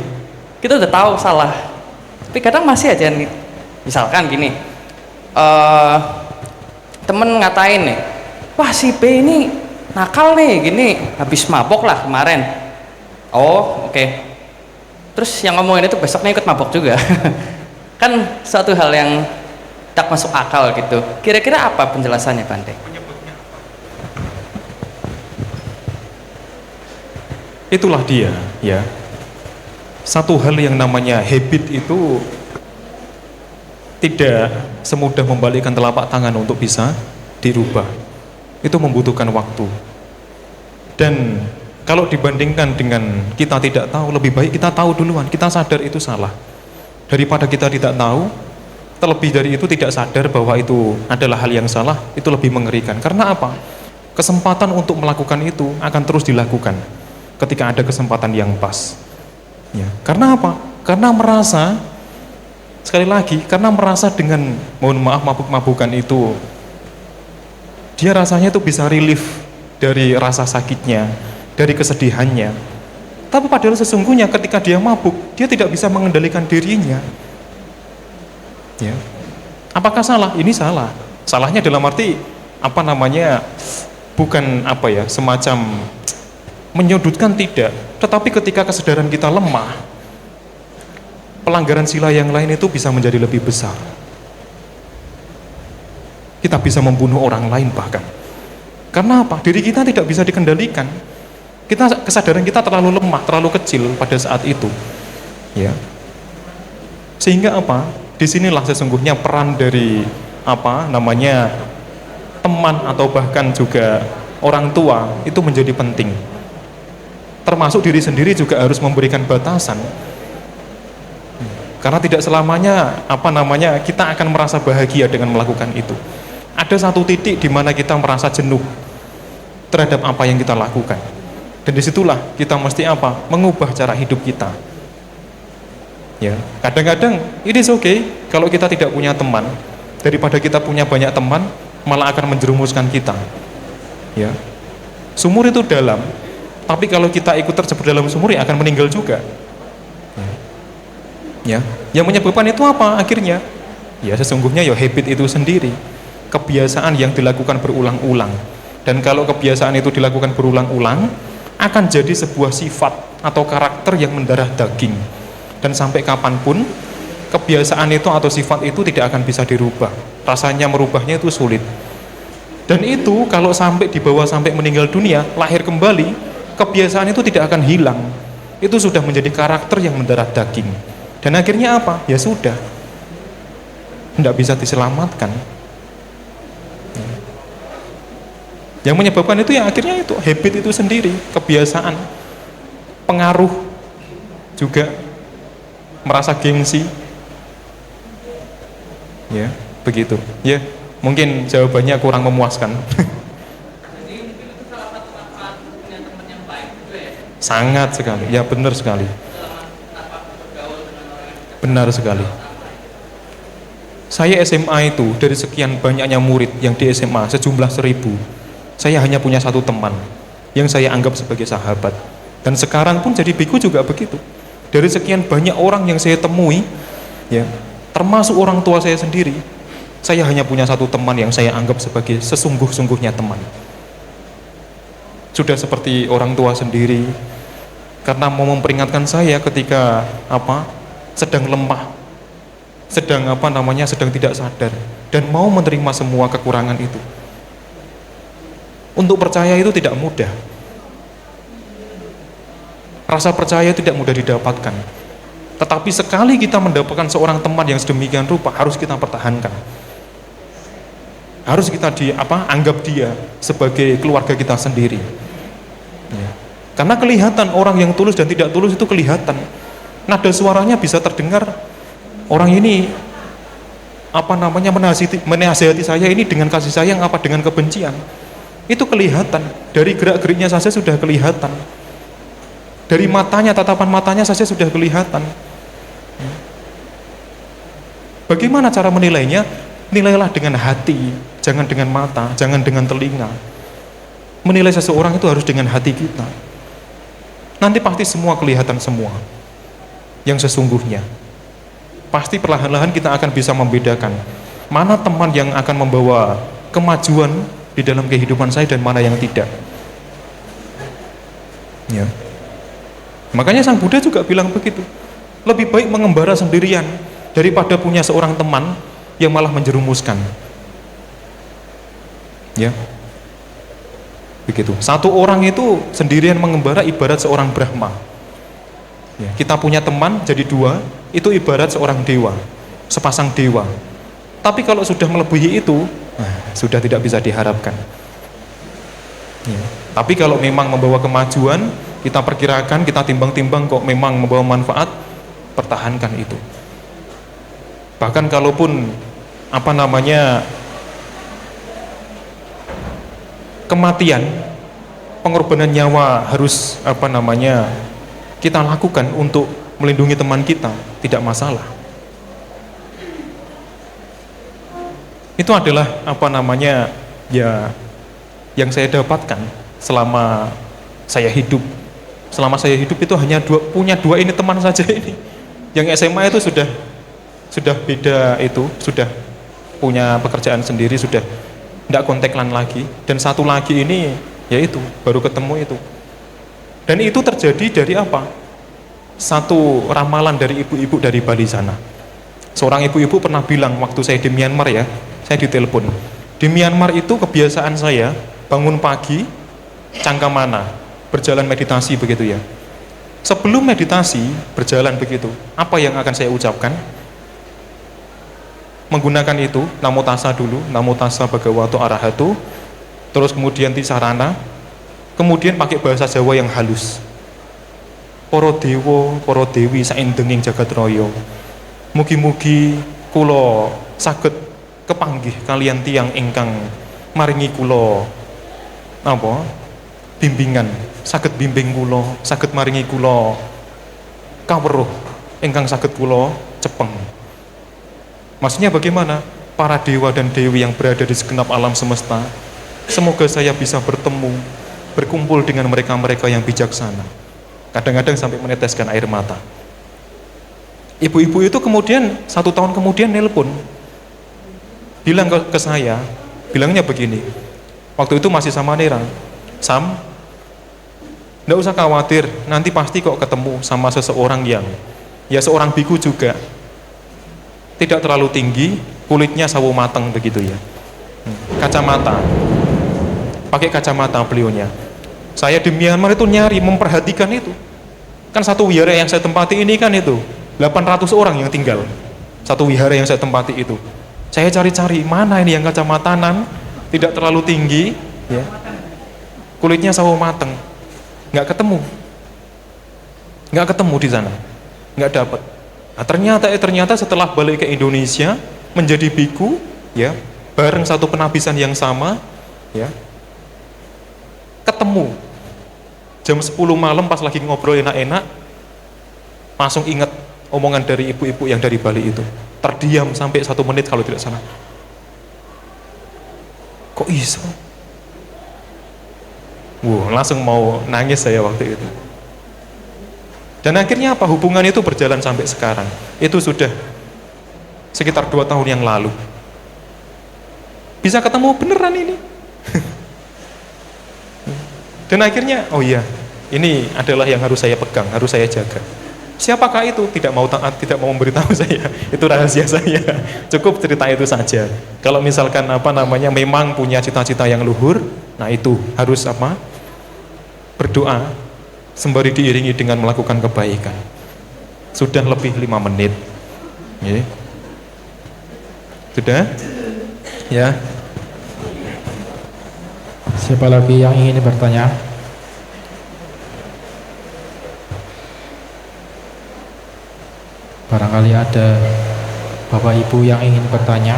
Kita udah tahu salah, tapi kadang masih aja nih. Misalkan gini, temen ngatain nih, wah si B ini nakal nih gini, habis mabok lah kemarin. Oh oke. Terus yang ngomongin itu besoknya ikut mabok juga. Kan suatu hal yang tak masuk akal gitu. Kira-kira apa penjelasannya Bante? Itulah dia ya. Satu hal yang namanya habit itu tidak semudah membalikkan telapak tangan untuk bisa dirubah. Itu membutuhkan waktu. Dan kalau dibandingkan dengan kita tidak tahu, lebih baik kita tahu duluan, kita sadar itu salah. Daripada kita tidak tahu, terlebih dari itu tidak sadar bahwa itu adalah hal yang salah, itu lebih mengerikan. Karena apa? Kesempatan untuk melakukan itu akan terus dilakukan ketika ada kesempatan yang pas. Ya. Karena apa? Karena merasa, sekali lagi, karena merasa dengan, mohon maaf, mabuk-mabukan itu, dia rasanya itu bisa relief dari rasa sakitnya, dari kesedihannya. Tapi padahal sesungguhnya ketika dia mabuk, dia tidak bisa mengendalikan dirinya. Ya. Apakah salah? Ini salah. Salahnya dalam arti apa namanya? Bukan apa ya, semacam menyudutkan, tidak. Tetapi ketika kesadaran kita lemah, pelanggaran sila yang lain itu bisa menjadi lebih besar. Kita bisa membunuh orang lain bahkan. Karena apa? Diri kita tidak bisa dikendalikan. Kesadaran kita terlalu lemah, terlalu kecil pada saat itu. Ya. Sehingga apa? Disinilah sesungguhnya peran dari apa namanya teman atau bahkan juga orang tua itu menjadi penting. Termasuk diri sendiri juga harus memberikan batasan. Karena tidak selamanya apa namanya kita akan merasa bahagia dengan melakukan itu. Ada satu titik di mana kita merasa jenuh terhadap apa yang kita lakukan. Dan disitulah kita mesti apa? Mengubah cara hidup kita. Ya, kadang-kadang it is okay kalau kita tidak punya teman, daripada kita punya banyak teman malah akan menjerumuskan kita. Ya, sumur itu dalam, tapi kalau kita ikut terjebak dalam sumur ya akan meninggal juga. Ya, yang menyebabkan itu apa akhirnya? Ya sesungguhnya ya habit itu sendiri, kebiasaan yang dilakukan berulang-ulang. Dan kalau kebiasaan itu dilakukan berulang-ulang, akan jadi sebuah sifat atau karakter yang mendarah daging. Dan sampai kapanpun kebiasaan itu atau sifat itu tidak akan bisa dirubah. Rasanya merubahnya itu sulit. Dan itu kalau sampai dibawa sampai meninggal dunia, lahir kembali, kebiasaan itu tidak akan hilang. Itu sudah menjadi karakter yang mendarah daging. Dan akhirnya apa? Ya sudah, tidak bisa diselamatkan. Yang menyebabkan itu ya akhirnya itu habit itu sendiri, kebiasaan, pengaruh juga, merasa gengsi, ya begitu. Ya mungkin jawabannya kurang memuaskan. Sangat sekali, ya benar sekali, benar sekali. Saya SMA itu dari sekian banyaknya murid yang di SMA sejumlah 1000, saya hanya punya satu teman yang saya anggap sebagai sahabat. Dan sekarang pun jadi biku juga begitu. Dari sekian banyak orang yang saya temui, ya, termasuk orang tua saya sendiri, saya hanya punya satu teman yang saya anggap sebagai sesungguh-sungguhnya teman. Sudah seperti orang tua sendiri, karena mau memperingatkan saya ketika sedang lemah, sedang tidak sadar, dan mau menerima semua kekurangan itu. Untuk percaya itu tidak mudah. Rasa percaya tidak mudah didapatkan. Tetapi sekali kita mendapatkan seorang teman yang sedemikian rupa, harus kita pertahankan. Harus kita anggap dia sebagai keluarga kita sendiri. Ya. Karena kelihatan orang yang tulus dan tidak tulus itu kelihatan. Nada suaranya bisa terdengar. Orang ini menasihati saya ini dengan kasih sayang apa dengan kebencian. Itu kelihatan. Dari gerak-geriknya saja sudah kelihatan. Dari matanya, tatapan matanya saja sudah kelihatan. Bagaimana cara menilainya? Nilailah dengan hati, jangan dengan mata, jangan dengan telinga. Menilai seseorang itu harus dengan hati kita. Nanti pasti semua kelihatan semua yang sesungguhnya. Pasti perlahan-lahan kita akan bisa membedakan mana teman yang akan membawa kemajuan di dalam kehidupan saya dan mana yang tidak. Ya. Makanya Sang Buddha juga bilang begitu. Lebih baik mengembara sendirian daripada punya seorang teman yang malah menjerumuskan. Ya. Begitu. Satu orang itu sendirian mengembara ibarat seorang Brahma. Ya. Kita punya teman jadi dua, itu ibarat seorang dewa, sepasang dewa. Tapi kalau sudah melebihi itu, sudah tidak bisa diharapkan. Ya. Tapi kalau memang membawa kemajuan, kita perkirakan, kita timbang-timbang kok memang membawa manfaat, pertahankan itu. Bahkan kalaupun kematian, pengorbanan nyawa harus kita lakukan untuk melindungi teman kita, tidak masalah. Itu adalah yang saya dapatkan selama saya hidup. Selama saya hidup itu hanya punya dua ini teman saja ini. Yang SMA itu sudah beda, itu sudah punya pekerjaan sendiri, sudah tidak kontekan lagi. Dan satu lagi ini yaitu baru ketemu itu. Dan itu terjadi dari satu ramalan dari ibu-ibu dari Bali sana. Seorang ibu-ibu pernah bilang waktu saya di Myanmar, ya, saya ditelepon. Di Myanmar itu kebiasaan saya bangun pagi, cangkamana, berjalan meditasi begitu ya. Sebelum meditasi berjalan begitu, apa yang akan saya ucapkan? Menggunakan itu namo tassa dulu, namo tassa bhagavato arahato, terus kemudian tisarana, kemudian pakai bahasa Jawa yang halus. Para dewa, para dewi saindenging jagat raya, mugi-mugi kula saged kepanggih kalian tiyang ingkang maringi kula bimbingan, saged bimbing kula, saged maringi kula kawruh ingkang saged kula cepeng. Maksudnya bagaimana? Para dewa dan dewi yang berada di segenap alam semesta, semoga saya bisa bertemu, berkumpul dengan mereka-mereka yang bijaksana. Kadang-kadang sampai meneteskan air mata. Ibu-ibu itu kemudian 1 tahun kemudian nelpon, bilang ke saya, bilangnya begini, waktu itu masih sama Nera, Sam, nggak usah khawatir, nanti pasti kok ketemu sama seseorang yang, ya seorang biku juga, tidak terlalu tinggi, kulitnya sawo mateng begitu ya, kacamata, pakai kacamata beliaunya. Saya di Myanmar itu nyari, memperhatikan itu. Kan satu wihara yang saya tempati ini kan itu 800 orang yang tinggal. Satu wihara yang saya tempati itu. Saya cari-cari mana ini yang kacamatanan, tidak terlalu tinggi, ya. kulitnya sawo mateng, nggak ketemu, di sana, nggak dapat. Nah, ternyata setelah balik ke Indonesia menjadi biku, ya, bareng satu penabisan yang sama, ya, ketemu jam 10 malam pas lagi ngobrol enak-enak, langsung ingat omongan dari ibu-ibu yang dari Bali itu. Terdiam sampai 1 menit kalau tidak salah. Kok iso? Langsung mau nangis saya waktu itu. Dan akhirnya apa? Hubungan itu berjalan sampai sekarang. Itu sudah sekitar 2 tahun yang lalu. Bisa ketemu beneran ini. Dan akhirnya, oh iya, ini adalah yang harus saya pegang, harus saya jaga. Siapakah itu? Tidak mau taat, tidak mau memberitahu saya. Itu rahasia saya. Cukup cerita itu saja. Kalau misalkan memang punya cita-cita yang luhur, nah itu harus berdoa sembari diiringi dengan melakukan kebaikan. Sudah lebih 5 menit. Ya. Sudah? Ya. Siapa lagi yang ingin bertanya? Barangkali ada Bapak Ibu yang ingin bertanya.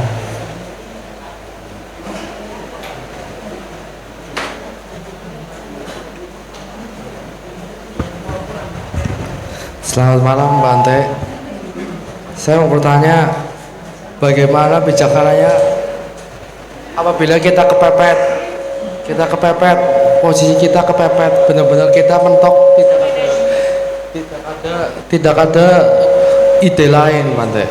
Selamat malam Pak Ante. Saya mau bertanya, bagaimana bijaksananya apabila kita kepepet, posisi kita kepepet, benar-benar kita mentok, tidak ada ide lain, Pak Ante.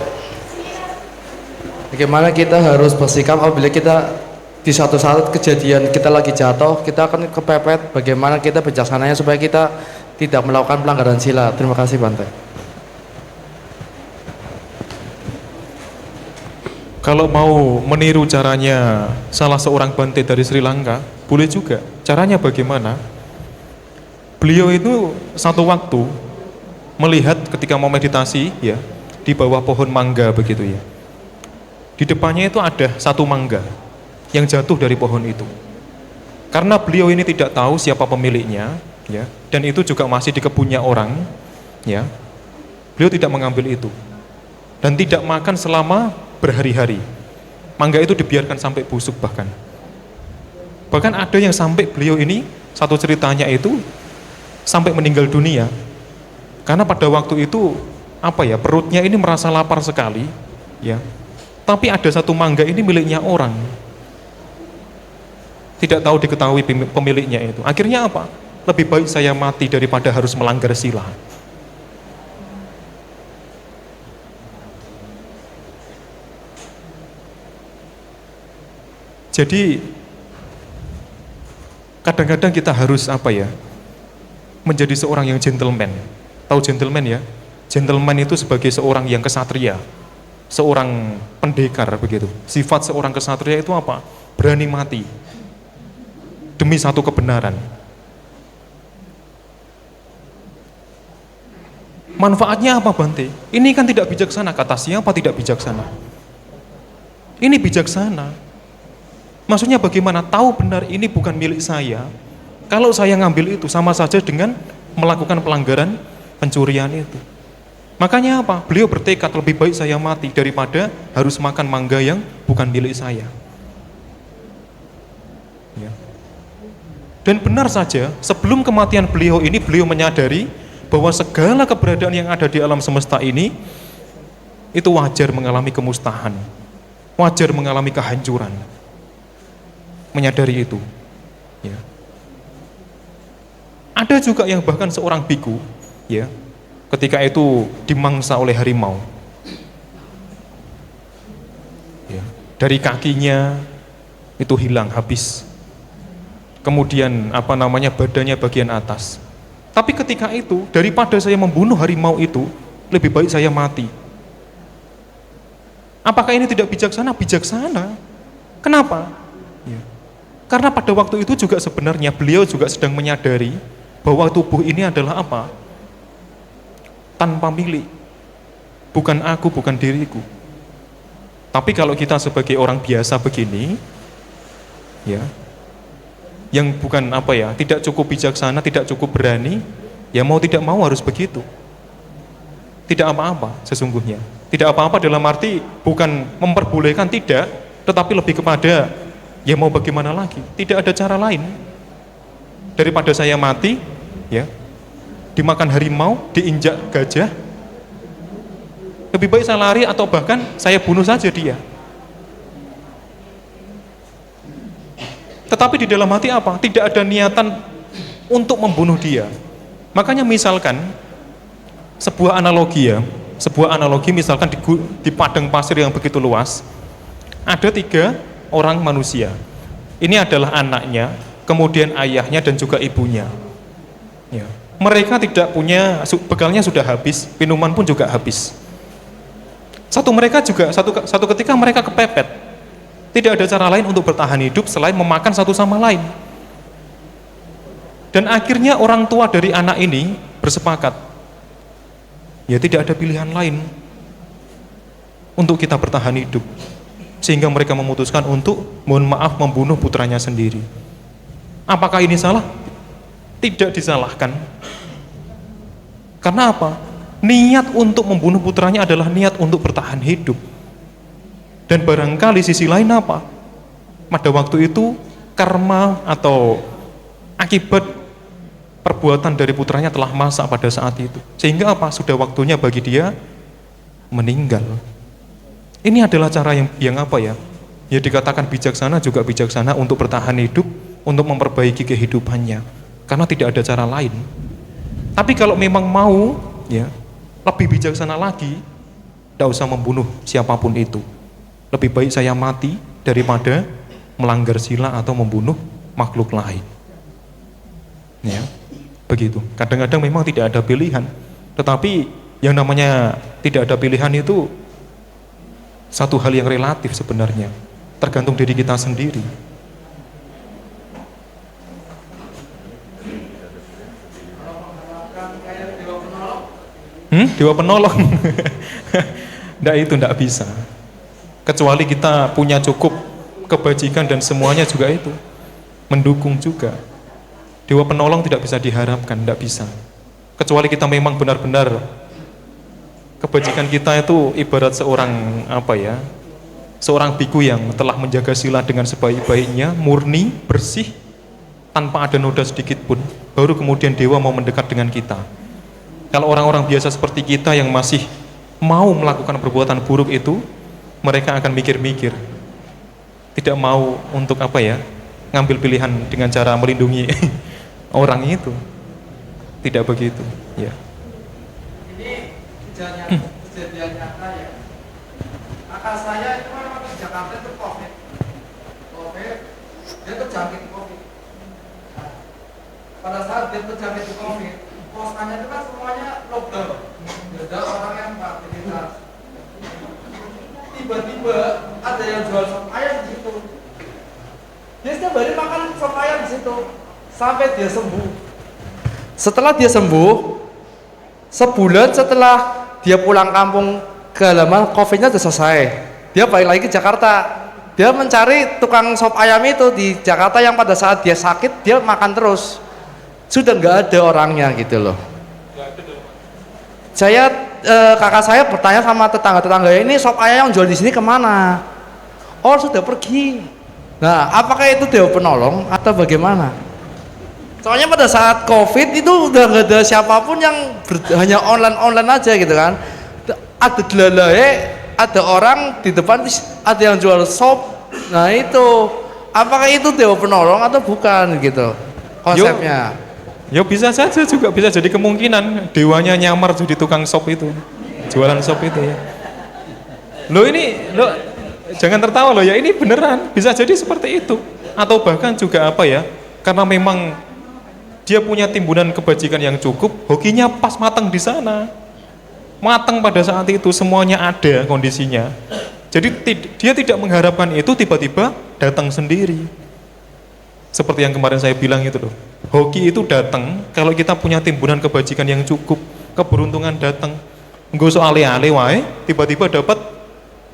Bagaimana kita harus bersikap apabila kita di suatu saat kejadian kita lagi jatuh, kita akan kepepet, bagaimana kita bijaksananya supaya kita tidak melakukan pelanggaran sila. Terima kasih, Bante. Kalau mau meniru caranya salah seorang Bante dari Sri Lanka, boleh juga. Caranya bagaimana? Beliau itu satu waktu melihat ketika mau meditasi, ya, di bawah pohon mangga begitu ya. Di depannya itu ada satu mangga yang jatuh dari pohon itu. Karena beliau ini tidak tahu siapa pemiliknya, ya, dan itu juga masih di kebunnya orang, ya, beliau tidak mengambil itu dan tidak makan selama berhari-hari. Mangga itu dibiarkan sampai busuk bahkan ada yang sampai beliau ini, satu ceritanya itu sampai meninggal dunia karena pada waktu itu perutnya ini merasa lapar sekali, ya, tapi ada satu mangga ini miliknya orang, tidak tahu diketahui pemiliknya itu. Akhirnya lebih baik saya mati daripada harus melanggar sila. Jadi kadang-kadang kita harus menjadi seorang yang gentleman. Tahu gentleman ya? Gentleman itu sebagai seorang yang kesatria, seorang pendekar begitu. Sifat seorang kesatria itu berani mati demi satu kebenaran. Manfaatnya apa, Bante? Ini kan tidak bijaksana. Kata siapa tidak bijaksana? Ini bijaksana. Maksudnya bagaimana? Tahu benar ini bukan milik saya. Kalau saya ngambil itu sama saja dengan melakukan pelanggaran pencurian itu. Makanya beliau bertekad lebih baik saya mati daripada harus makan mangga yang bukan milik saya. Ya. Dan benar saja, sebelum kematian beliau ini, beliau menyadari bahwa segala keberadaan yang ada di alam semesta ini itu wajar mengalami kemusnahan, wajar mengalami kehancuran. Menyadari itu, ya. Ada juga yang bahkan seorang biku, ya, ketika itu dimangsa oleh harimau, ya, dari kakinya itu hilang habis, kemudian badannya bagian atas. Tapi ketika itu, daripada saya membunuh harimau itu, lebih baik saya mati. Apakah ini tidak bijaksana? Bijaksana. Kenapa? Ya. Karena pada waktu itu juga sebenarnya beliau juga sedang menyadari bahwa tubuh ini adalah tanpa milik. Bukan aku, bukan diriku. Tapi kalau kita sebagai orang biasa begini, ya, yang bukan apa ya, tidak cukup bijaksana, tidak cukup berani, ya mau tidak mau harus begitu. Tidak apa-apa sesungguhnya. Tidak apa-apa dalam arti bukan memperbolehkan, tidak, tetapi lebih kepada ya mau bagaimana lagi, tidak ada cara lain daripada saya mati ya, dimakan harimau, diinjak gajah, lebih baik saya lari atau bahkan saya bunuh saja dia. Tetapi di dalam hati apa? Tidak ada niatan untuk membunuh dia. Makanya misalkan sebuah analogi misalkan di padang pasir yang begitu luas, ada 3 orang manusia. Ini adalah anaknya, kemudian ayahnya dan juga ibunya. Ya. Mereka tidak punya, bekalnya sudah habis, minuman pun juga habis. Satu ketika mereka kepepet. Tidak ada cara lain untuk bertahan hidup selain memakan satu sama lain. Dan akhirnya orang tua dari anak ini bersepakat, ya tidak ada pilihan lain untuk kita bertahan hidup. Sehingga mereka memutuskan untuk, mohon maaf, membunuh putranya sendiri. Apakah ini salah? Tidak disalahkan. Karena apa? Niat untuk membunuh putranya adalah niat untuk bertahan hidup. Dan barangkali sisi lain apa? Pada waktu itu karma atau akibat perbuatan dari putranya telah masak pada saat itu. Sehingga apa? Sudah waktunya bagi dia meninggal. Ini adalah cara yang apa ya? Ya dikatakan bijaksana, juga bijaksana untuk bertahan hidup, untuk memperbaiki kehidupannya. Karena tidak ada cara lain. Tapi kalau memang mau, ya lebih bijaksana lagi, tidak usah membunuh siapapun itu. Lebih baik saya mati daripada melanggar sila atau membunuh makhluk lain. Ya, begitu. Kadang-kadang memang tidak ada pilihan. Tetapi yang namanya tidak ada pilihan itu satu hal yang relatif sebenarnya. Tergantung diri kita sendiri. Dewa penolong. Tidak bisa. Kecuali kita punya cukup kebajikan dan semuanya juga itu mendukung juga. Dewa penolong tidak bisa diharapkan, tidak bisa. Kecuali kita memang benar-benar kebajikan kita itu ibarat seorang seorang biku yang telah menjaga sila dengan sebaik-baiknya, murni, bersih, tanpa ada noda sedikit pun, baru kemudian dewa mau mendekat dengan kita. Kalau orang-orang biasa seperti kita yang masih mau melakukan perbuatan buruk itu, mereka akan mikir-mikir, tidak mau untuk ngambil pilihan dengan cara melindungi orang itu. Tidak begitu, ya. Ini kejadian nyata ya. Kakak saya itu kan di Jakarta itu COVID, dia terjangkit COVID. Nah, pada saat dia terjangkit COVID, kosannya itu kan semuanya lockdown, tidak ada orang yang beraktivitas. Tiba-tiba ada yang jual sop ayam di situ. Dia setiap hari makan sop ayam di situ sampai dia sembuh. Setelah dia sembuh, sebulan setelah dia pulang kampung ke halaman, COVID-nya sudah selesai. Dia balik lagi ke Jakarta. Dia mencari tukang sop ayam itu di Jakarta yang pada saat dia sakit dia makan terus. Sudah nggak ada orangnya gitu loh. Kakak saya bertanya sama tetangga-tetangga, ini sop ayam yang jual di sini kemana? Oh sudah pergi. Nah apakah itu dewa penolong atau bagaimana? Soalnya pada saat COVID itu udah nggak ada siapapun yang hanya online aja gitu kan. Ada delalae, ada orang di depan, ada yang jual sop. Nah itu apakah itu dewa penolong atau bukan gitu konsepnya? Ya bisa saja, juga bisa jadi kemungkinan dewanya nyamar jadi tukang sop itu, jualan sop itu ya. Lo jangan tertawa loh ya, ini beneran bisa jadi seperti itu. Atau bahkan juga karena memang dia punya timbunan kebajikan yang cukup, hokinya pas matang di sana, matang pada saat itu, semuanya ada kondisinya. Jadi dia tidak mengharapkan itu tiba-tiba datang sendiri. Seperti yang kemarin saya bilang itu loh, hoki itu datang kalau kita punya timbunan kebajikan yang cukup, keberuntungan datang. Nggak usah ale-ale wae, tiba-tiba dapat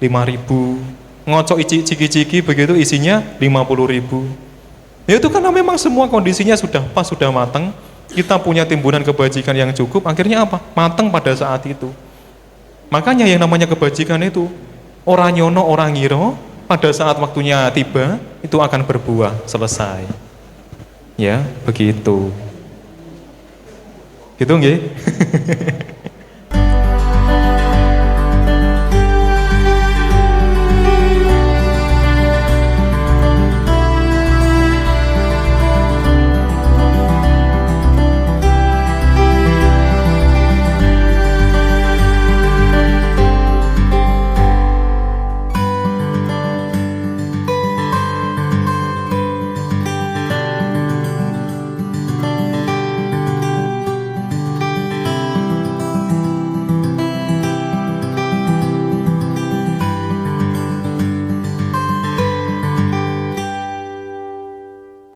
5.000, ngocok ciki-ciki begitu isinya 50.000. Ya itu karena memang semua kondisinya sudah pas, sudah matang. Kita punya timbunan kebajikan yang cukup, akhirnya apa? Matang pada saat itu. Makanya yang namanya kebajikan itu, orang nyono, orang ngiro, pada saat waktunya tiba, itu akan berbuah, selesai. Ya, begitu. Gitu nggih?